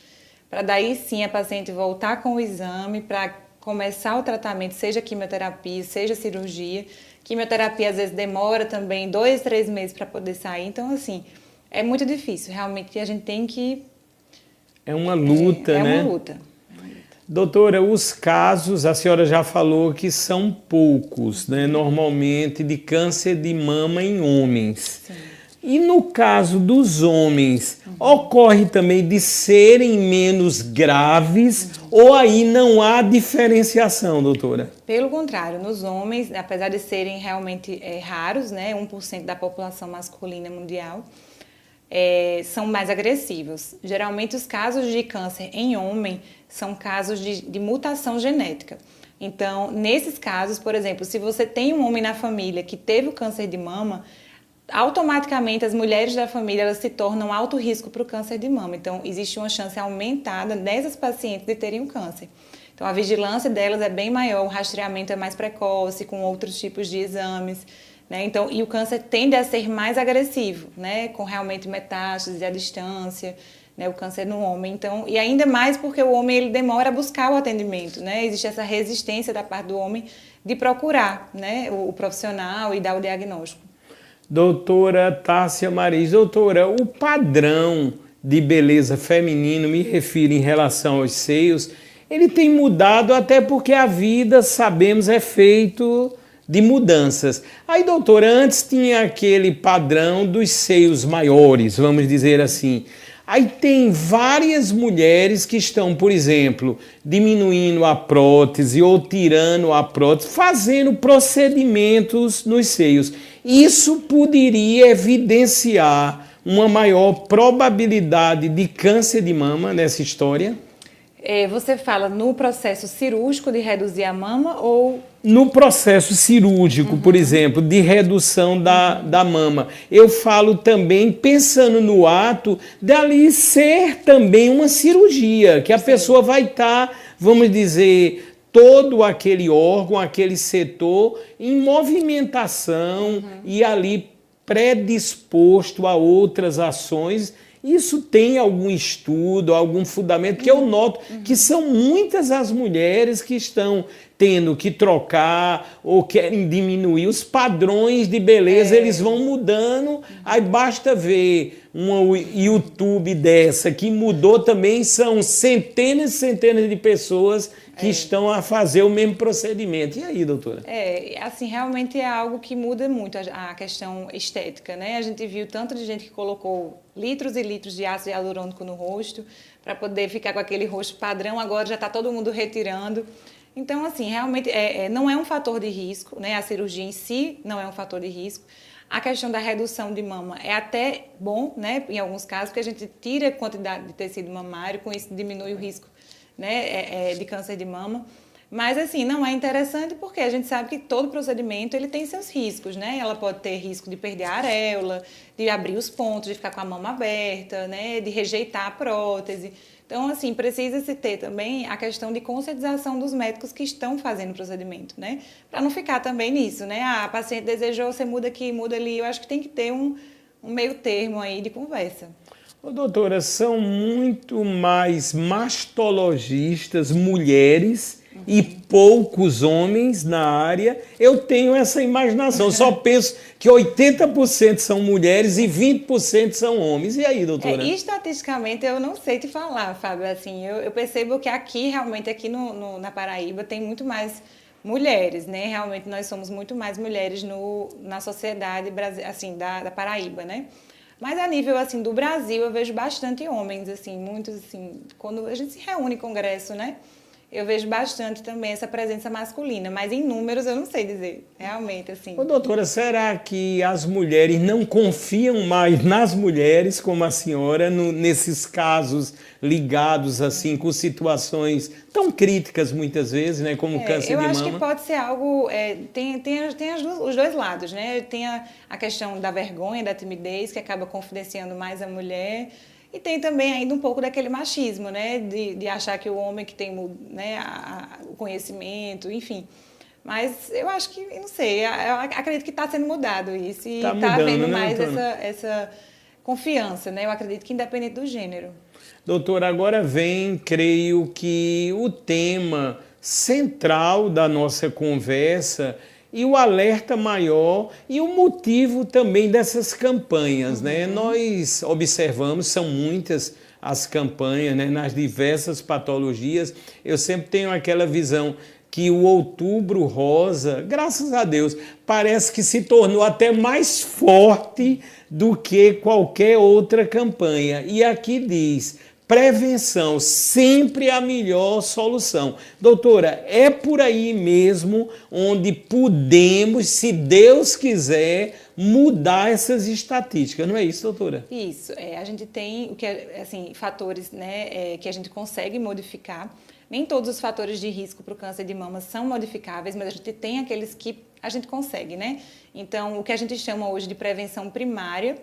para daí sim a paciente voltar com o exame, para começar o tratamento, seja quimioterapia, seja cirurgia. Quimioterapia às vezes demora também 2, 3 meses para poder sair. Então, assim, é muito difícil. Realmente a gente tem que... É uma luta, né? É uma luta. Doutora, os casos, a senhora já falou que são poucos, né? Normalmente de câncer de mama em homens. Sim. E no caso dos homens, ocorre também de serem menos graves ou aí não há diferenciação, doutora? Pelo contrário, nos homens, apesar de serem realmente raros, né? 1% da população masculina mundial, são mais agressivos. Geralmente os casos de câncer em homem são casos de mutação genética. Então, nesses casos, por exemplo, se você tem um homem na família que teve o câncer de mama, automaticamente as mulheres da família elas se tornam alto risco para o câncer de mama. Então, existe uma chance aumentada dessas pacientes de terem o câncer. Então, a vigilância delas é bem maior, o rastreamento é mais precoce, com outros tipos de exames. Né? Então, e o câncer tende a ser mais agressivo, né? Com realmente metástases à distância, né? O câncer no homem. Então, e ainda mais porque o homem ele demora a buscar o atendimento, né? Existe essa resistência da parte do homem de procurar, né? o profissional e dar o diagnóstico. Doutora Tássia Mariz, doutora, o padrão de beleza feminino, me refiro em relação aos seios, ele tem mudado até porque a vida, sabemos, é feito de mudanças. Aí, doutora, antes tinha aquele padrão dos seios maiores, vamos dizer assim. Aí tem várias mulheres que estão, por exemplo, diminuindo a prótese ou tirando a prótese, fazendo procedimentos nos seios. Isso poderia evidenciar uma maior probabilidade de câncer de mama nessa história? Você fala no processo cirúrgico de reduzir a mama ou... No processo cirúrgico, por exemplo, de redução da mama. Eu falo também pensando no ato dali ser também uma cirurgia, que a pessoa vai estar, vamos dizer, todo aquele órgão, aquele setor em movimentação e ali predisposto a outras ações. Isso tem algum estudo, algum fundamento, que eu noto que são muitas as mulheres que estão tendo que trocar ou querem diminuir os padrões de beleza, eles vão mudando, aí basta ver uma YouTube dessa que mudou também, são centenas e centenas de pessoas que estão a fazer o mesmo procedimento. E aí, doutora? Assim, realmente é algo que muda muito a questão estética, né? A gente viu tanto de gente que colocou litros e litros de ácido hialurônico no rosto para poder ficar com aquele rosto padrão, agora já está todo mundo retirando. Então, assim, realmente não é um fator de risco, né? A cirurgia em si não é um fator de risco. A questão da redução de mama é até bom, né? Em alguns casos, porque a gente tira a quantidade de tecido mamário, com isso diminui o risco, né? De câncer de mama. Mas, assim, não é interessante porque a gente sabe que todo procedimento ele tem seus riscos, né? Ela pode ter risco de perder a areola, de abrir os pontos, de ficar com a mama aberta, né? De rejeitar a prótese. Então, assim, precisa-se ter também a questão de conscientização dos médicos que estão fazendo o procedimento, né? Para não ficar também nisso, né? A paciente desejou, você muda aqui, muda ali. Eu acho que tem que ter um meio termo aí de conversa. Ô, doutora, são muito mais mastologistas mulheres e poucos homens na área. Eu tenho essa imaginação, só penso que 80% são mulheres e 20% são homens. E aí, doutora? Estatisticamente, eu não sei te falar, Fábio. Assim, eu percebo que aqui, realmente, aqui na Paraíba, tem muito mais mulheres, né? Realmente, nós somos muito mais mulheres na sociedade assim, da Paraíba, né? Mas a nível, assim, do Brasil, eu vejo bastante homens, assim, muitos, assim, quando a gente se reúne em congresso, né? Eu vejo bastante também essa presença masculina, mas em números eu não sei dizer, realmente, assim. Ô, doutora, será que as mulheres não confiam mais nas mulheres, como a senhora, nesses casos ligados, assim, com situações tão críticas, muitas vezes, né, como câncer de mama? Eu acho que pode ser algo... tem os dois lados, né? Tem a questão da vergonha, da timidez, que acaba confidenciando mais a mulher. E tem também ainda um pouco daquele machismo, né? De achar que o homem que tem, né, o conhecimento, enfim. Mas eu acho que, não sei, eu acredito que está sendo mudado isso. E está havendo mais essa confiança, né? Eu acredito que independente do gênero. Doutora, agora vem, creio que o tema central da nossa conversa e o alerta maior e o motivo também dessas campanhas, né? Nós observamos, são muitas as campanhas, né? Nas diversas patologias. Eu sempre tenho aquela visão que o Outubro Rosa, graças a Deus, parece que se tornou até mais forte do que qualquer outra campanha. E aqui diz: prevenção, sempre a melhor solução. Doutora, é por aí mesmo onde podemos, se Deus quiser, mudar essas estatísticas, não é isso, doutora? Isso, a gente tem assim, fatores, né, que a gente consegue modificar. Nem todos os fatores de risco para o câncer de mama são modificáveis, mas a gente tem aqueles que a gente consegue, né? Então, o que a gente chama hoje de prevenção primária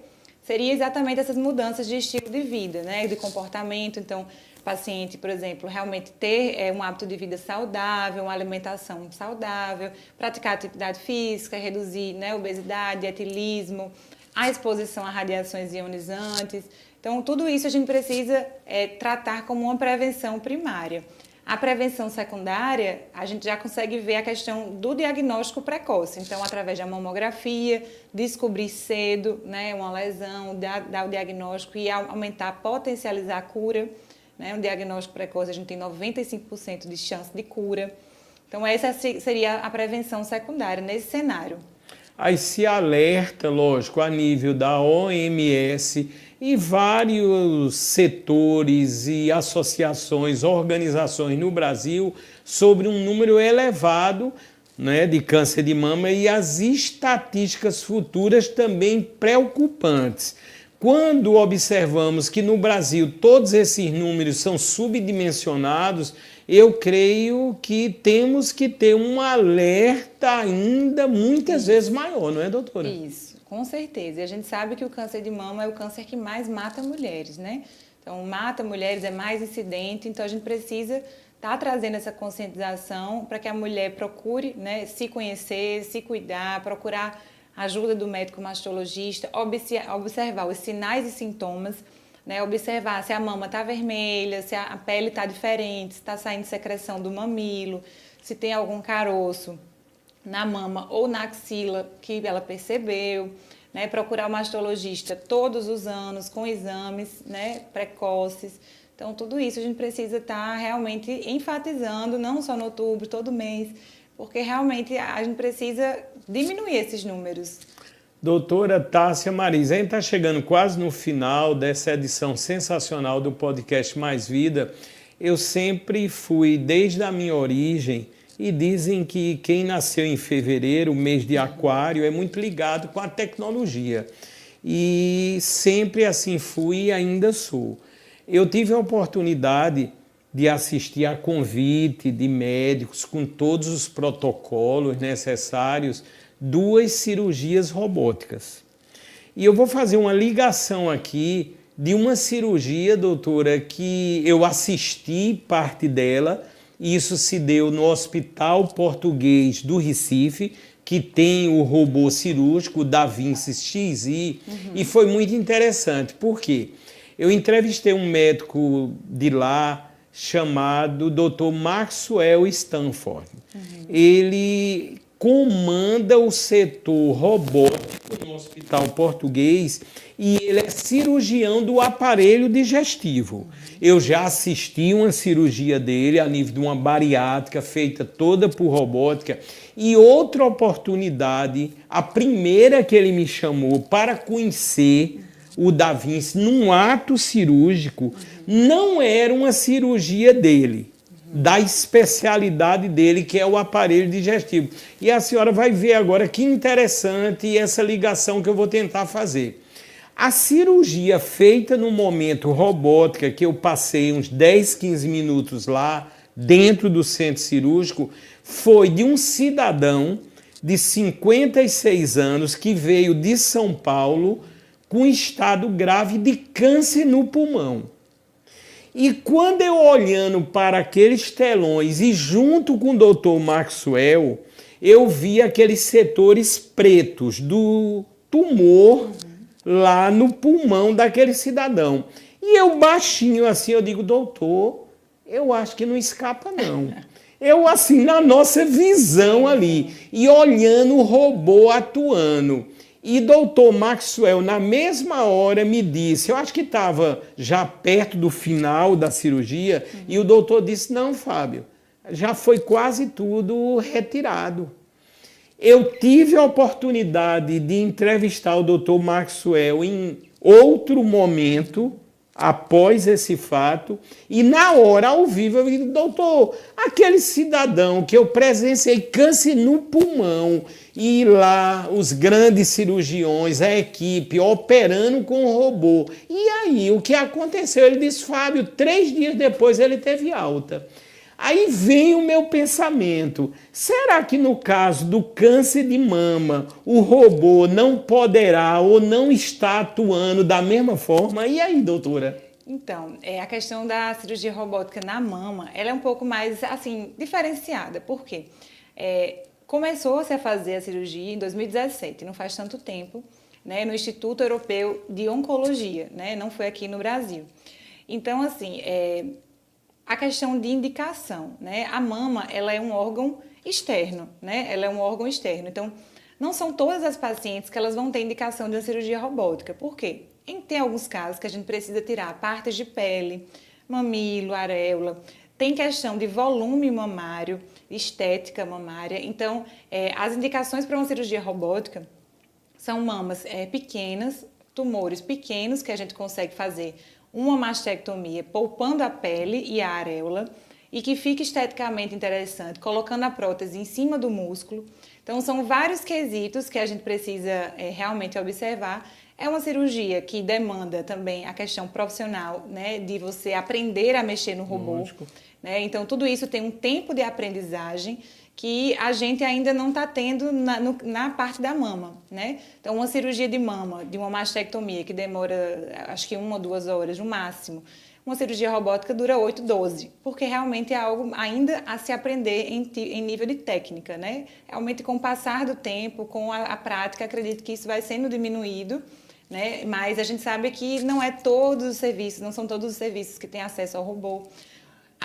seria exatamente essas mudanças de estilo de vida, né? De comportamento. Então, o paciente, por exemplo, realmente ter um hábito de vida saudável, uma alimentação saudável, praticar atividade física, reduzir, né, obesidade, etilismo, a exposição a radiações ionizantes. Então, tudo isso a gente precisa tratar como uma prevenção primária. A prevenção secundária, a gente já consegue ver a questão do diagnóstico precoce. Então, através da mamografia, descobrir cedo, né, uma lesão, dar o diagnóstico e aumentar, potencializar a cura, né? Um diagnóstico precoce, a gente tem 95% de chance de cura. Então, essa seria a prevenção secundária nesse cenário. Aí se alerta, lógico, a nível da OMS e vários setores e associações, organizações no Brasil sobre um número elevado, né, de câncer de mama e as estatísticas futuras também preocupantes. Quando observamos que no Brasil todos esses números são subdimensionados, eu creio que temos que ter um alerta ainda muitas vezes maior, não é, doutora? Isso, com certeza. E a gente sabe que o câncer de mama é o câncer que mais mata mulheres, né? Então, mata mulheres, é mais incidente, então a gente precisa estar trazendo essa conscientização para que a mulher procure, né, se conhecer, se cuidar, procurar ajuda do médico mastologista, observar os sinais e sintomas, né, observar se a mama está vermelha, se a pele está diferente, se está saindo secreção do mamilo, se tem algum caroço na mama ou na axila que ela percebeu, né, procurar o mastologista todos os anos com exames, né, precoces. Então, tudo isso a gente precisa estar realmente enfatizando, não só no outubro, todo mês, porque realmente a gente precisa diminuir esses números. Doutora Tássia Marisa, a gente está chegando quase no final dessa edição sensacional do podcast Mais Vida. Eu sempre fui, desde a minha origem, e dizem que quem nasceu em fevereiro, mês de aquário, é muito ligado com a tecnologia. E sempre assim fui e ainda sou. Eu tive a oportunidade de assistir a convite de médicos com todos os protocolos necessários, 2 cirurgias robóticas. E eu vou fazer uma ligação aqui de uma cirurgia, doutora, que eu assisti parte dela. Isso se deu no Hospital Português do Recife, que tem o robô cirúrgico Da Vinci XI, e foi muito interessante. Por quê? Eu entrevistei um médico de lá chamado Dr. Maxwell Stanford. Ele comanda o setor robótico no Hospital Português e ele é cirurgião do aparelho digestivo. Eu já assisti uma cirurgia dele a nível de uma bariátrica feita toda por robótica e outra oportunidade, a primeira que ele me chamou para conhecer o Da Vinci num ato cirúrgico, não era uma cirurgia dele, da especialidade dele, que é o aparelho digestivo. E a senhora vai ver agora que interessante essa ligação que eu vou tentar fazer. A cirurgia feita no momento robótica, que eu passei uns 10, 15 minutos lá, dentro do centro cirúrgico, foi de um cidadão de 56 anos que veio de São Paulo com estado grave de câncer no pulmão. E quando eu olhando para aqueles telões e junto com o Dr. Maxwell, eu vi aqueles setores pretos do tumor lá no pulmão daquele cidadão. E eu baixinho assim, eu digo, doutor, eu acho que não escapa não. Eu assim, na nossa visão ali, e olhando o robô atuando. E doutor Maxwell, na mesma hora, me disse, eu acho que estava já perto do final da cirurgia, e o doutor disse, não, Fábio, já foi quase tudo retirado. Eu tive a oportunidade de entrevistar o doutor Maxwell em outro momento, após esse fato, e na hora, ao vivo, eu digo, doutor, aquele cidadão que eu presenciei câncer no pulmão, e lá os grandes cirurgiões, a equipe, operando com o robô. E aí, o que aconteceu? Ele disse, Fábio, 3 dias depois ele teve alta. Aí vem o meu pensamento, será que no caso do câncer de mama, o robô não poderá ou não está atuando da mesma forma? E aí, doutora? Então, a questão da cirurgia robótica na mama, ela é um pouco mais, assim, diferenciada. Por quê? Começou-se a fazer a cirurgia em 2017, não faz tanto tempo, né, no Instituto Europeu de Oncologia, né, não foi aqui no Brasil. Então, assim, a questão de indicação, né, a mama, ela é um órgão externo, né, ela é um órgão externo. Então, não são todas as pacientes que elas vão ter indicação de uma cirurgia robótica. Por quê? Tem alguns casos que a gente precisa tirar partes de pele, mamilo, areola. Tem questão de volume mamário, estética mamária. Então, as indicações para uma cirurgia robótica são mamas pequenas, tumores pequenos que a gente consegue fazer uma mastectomia poupando a pele e a areola e que fica esteticamente interessante, colocando a prótese em cima do músculo. Então, são vários quesitos que a gente precisa realmente observar. É uma cirurgia que demanda também a questão profissional, né, de você aprender a mexer no robô. Né? Então, tudo isso tem um tempo de aprendizagem que a gente ainda não está tendo na parte da mama, né? Então, uma cirurgia de mama, de uma mastectomia, que demora, acho que 1 ou 2 horas no máximo, uma cirurgia robótica dura 8, 12, porque realmente é algo ainda a se aprender em nível de técnica, né? Realmente, com o passar do tempo, com a prática, acredito que isso vai sendo diminuído, né? Mas a gente sabe que não é todos os serviços, não são todos os serviços que têm acesso ao robô.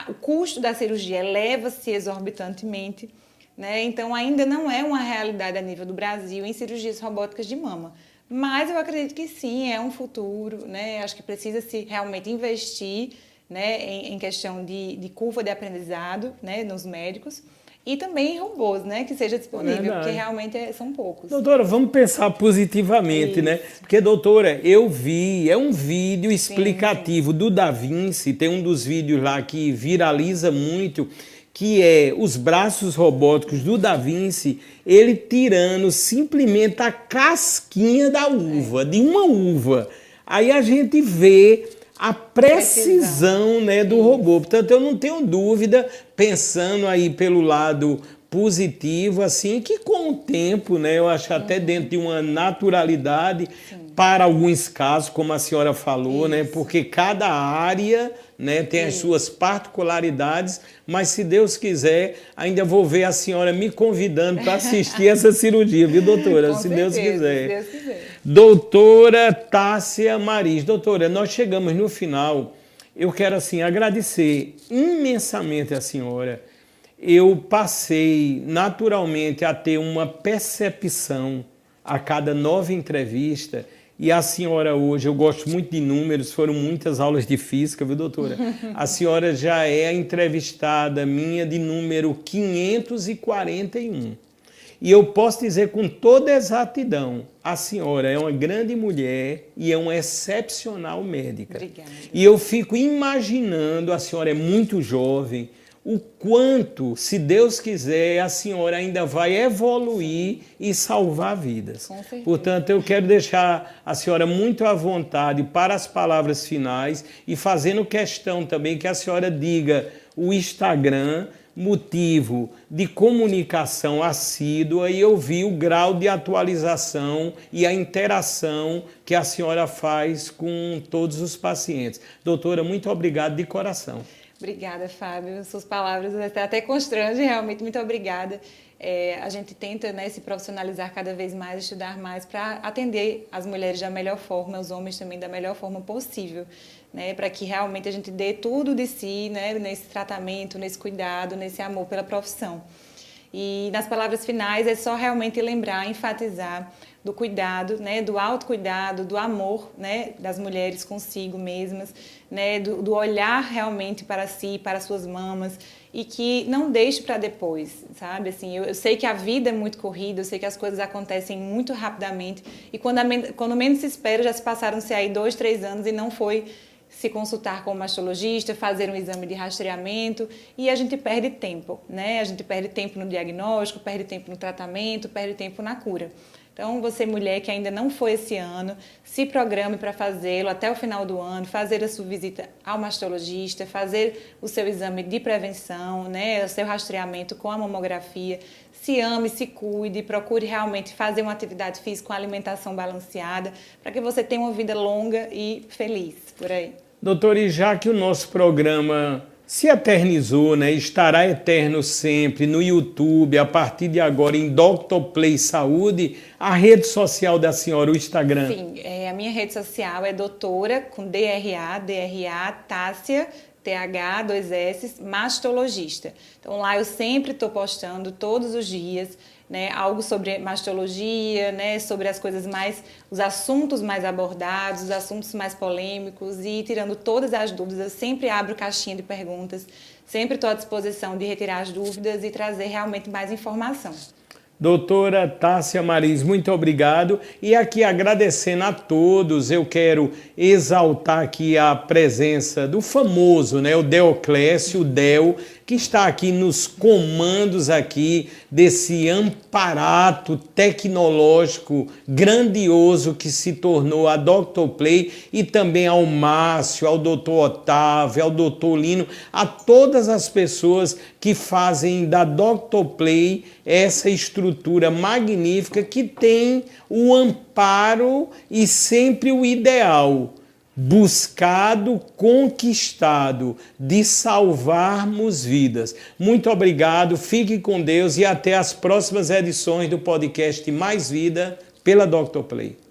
O custo da cirurgia eleva-se exorbitantemente, né? Então ainda não é uma realidade a nível do Brasil em cirurgias robóticas de mama. Mas eu acredito que sim, é um futuro, né? Acho que precisa-se realmente investir, né, em questão de curva de aprendizado, né, nos médicos. E também em robôs, né, que seja disponível, porque realmente são poucos. Doutora, vamos pensar positivamente, né? Porque, doutora, eu vi, é um vídeo explicativo do Da Vinci, tem um dos vídeos lá que viraliza muito, que é os braços robóticos do Da Vinci, ele tirando simplesmente a casquinha da uva, de uma uva. Aí a gente vê a precisão, né, do robô. Portanto, eu não tenho dúvida, pensando aí pelo lado positivo, assim, que com o tempo, né, eu acho até dentro de uma naturalidade, para alguns casos, como a senhora falou, né, porque cada área, né, tem as suas particularidades, mas se Deus quiser, ainda vou ver a senhora me convidando para assistir essa cirurgia, viu, doutora? Com se certeza, Deus quiser. se Deus quiser. Doutora Tássia Mariz. Doutora, nós chegamos no final. Eu quero, assim, agradecer imensamente a senhora. Eu passei naturalmente a ter uma percepção a cada nova entrevista. E a senhora hoje, eu gosto muito de números, foram muitas aulas de física, viu, doutora? A senhora já é a entrevistada minha de número 541. E eu posso dizer com toda exatidão, a senhora é uma grande mulher e é uma excepcional médica. Obrigada. E eu fico imaginando, a senhora é muito jovem, o quanto, se Deus quiser, a senhora ainda vai evoluir e salvar vidas. Com certeza. Portanto, eu quero deixar a senhora muito à vontade para as palavras finais e fazendo questão também que a senhora diga o Instagram, motivo de comunicação assídua, e eu vi o grau de atualização e a interação que a senhora faz com todos os pacientes. Doutora, muito obrigado de coração. Obrigada, Fábio. Suas palavras até constrangem, realmente, muito obrigada. A gente tenta, né, se profissionalizar cada vez mais, estudar mais para atender as mulheres da melhor forma, os homens também da melhor forma possível, né, para que realmente a gente dê tudo de si, né, nesse tratamento, nesse cuidado, nesse amor pela profissão. E nas palavras finais é só realmente lembrar, enfatizar do cuidado, né, do autocuidado, do amor, né, das mulheres consigo mesmas, né, do olhar realmente para si, para suas mamas, e que não deixe para depois, sabe? Assim, eu sei que a vida é muito corrida, eu sei que as coisas acontecem muito rapidamente, e quando menos se espera, já se passaram-se aí 2, 3 anos e não foi se consultar com o mastologista, fazer um exame de rastreamento, e a gente perde tempo, né? A gente perde tempo no diagnóstico, perde tempo no tratamento, perde tempo na cura. Então, você mulher que ainda não foi esse ano, se programe para fazê-lo até o final do ano, fazer a sua visita ao mastologista, fazer o seu exame de prevenção, né, o seu rastreamento com a mamografia. Se ame, se cuide, procure realmente fazer uma atividade física com alimentação balanceada, para que você tenha uma vida longa e feliz por aí. Doutor, e já que o nosso programa se eternizou, né? Estará eterno sempre no YouTube, a partir de agora em Dr. Play Saúde, a rede social da senhora, o Instagram. Sim, a minha rede social é doutora, com DRA, Tássia, TH, 2 S, mastologista. Então lá eu sempre estou postando, todos os dias, né, algo sobre mastologia, né, sobre as coisas mais, os assuntos mais abordados, os assuntos mais polêmicos e tirando todas as dúvidas. Eu sempre abro caixinha de perguntas, sempre estou à disposição de retirar as dúvidas e trazer realmente mais informação. Doutora Tássia Mariz, muito obrigado. E aqui agradecendo a todos, eu quero exaltar aqui a presença do famoso, né, o Deoclésio, o Del, que está aqui nos comandos aqui desse amparato tecnológico grandioso que se tornou a Dr. Play, e também ao Márcio, ao Dr. Otávio, ao Dr. Lino, a todas as pessoas que fazem da Dr. Play essa estrutura magnífica que tem o amparo e sempre o ideal buscado, conquistado, de salvarmos vidas. Muito obrigado, fique com Deus e até as próximas edições do podcast Mais Vida pela Dr. Play.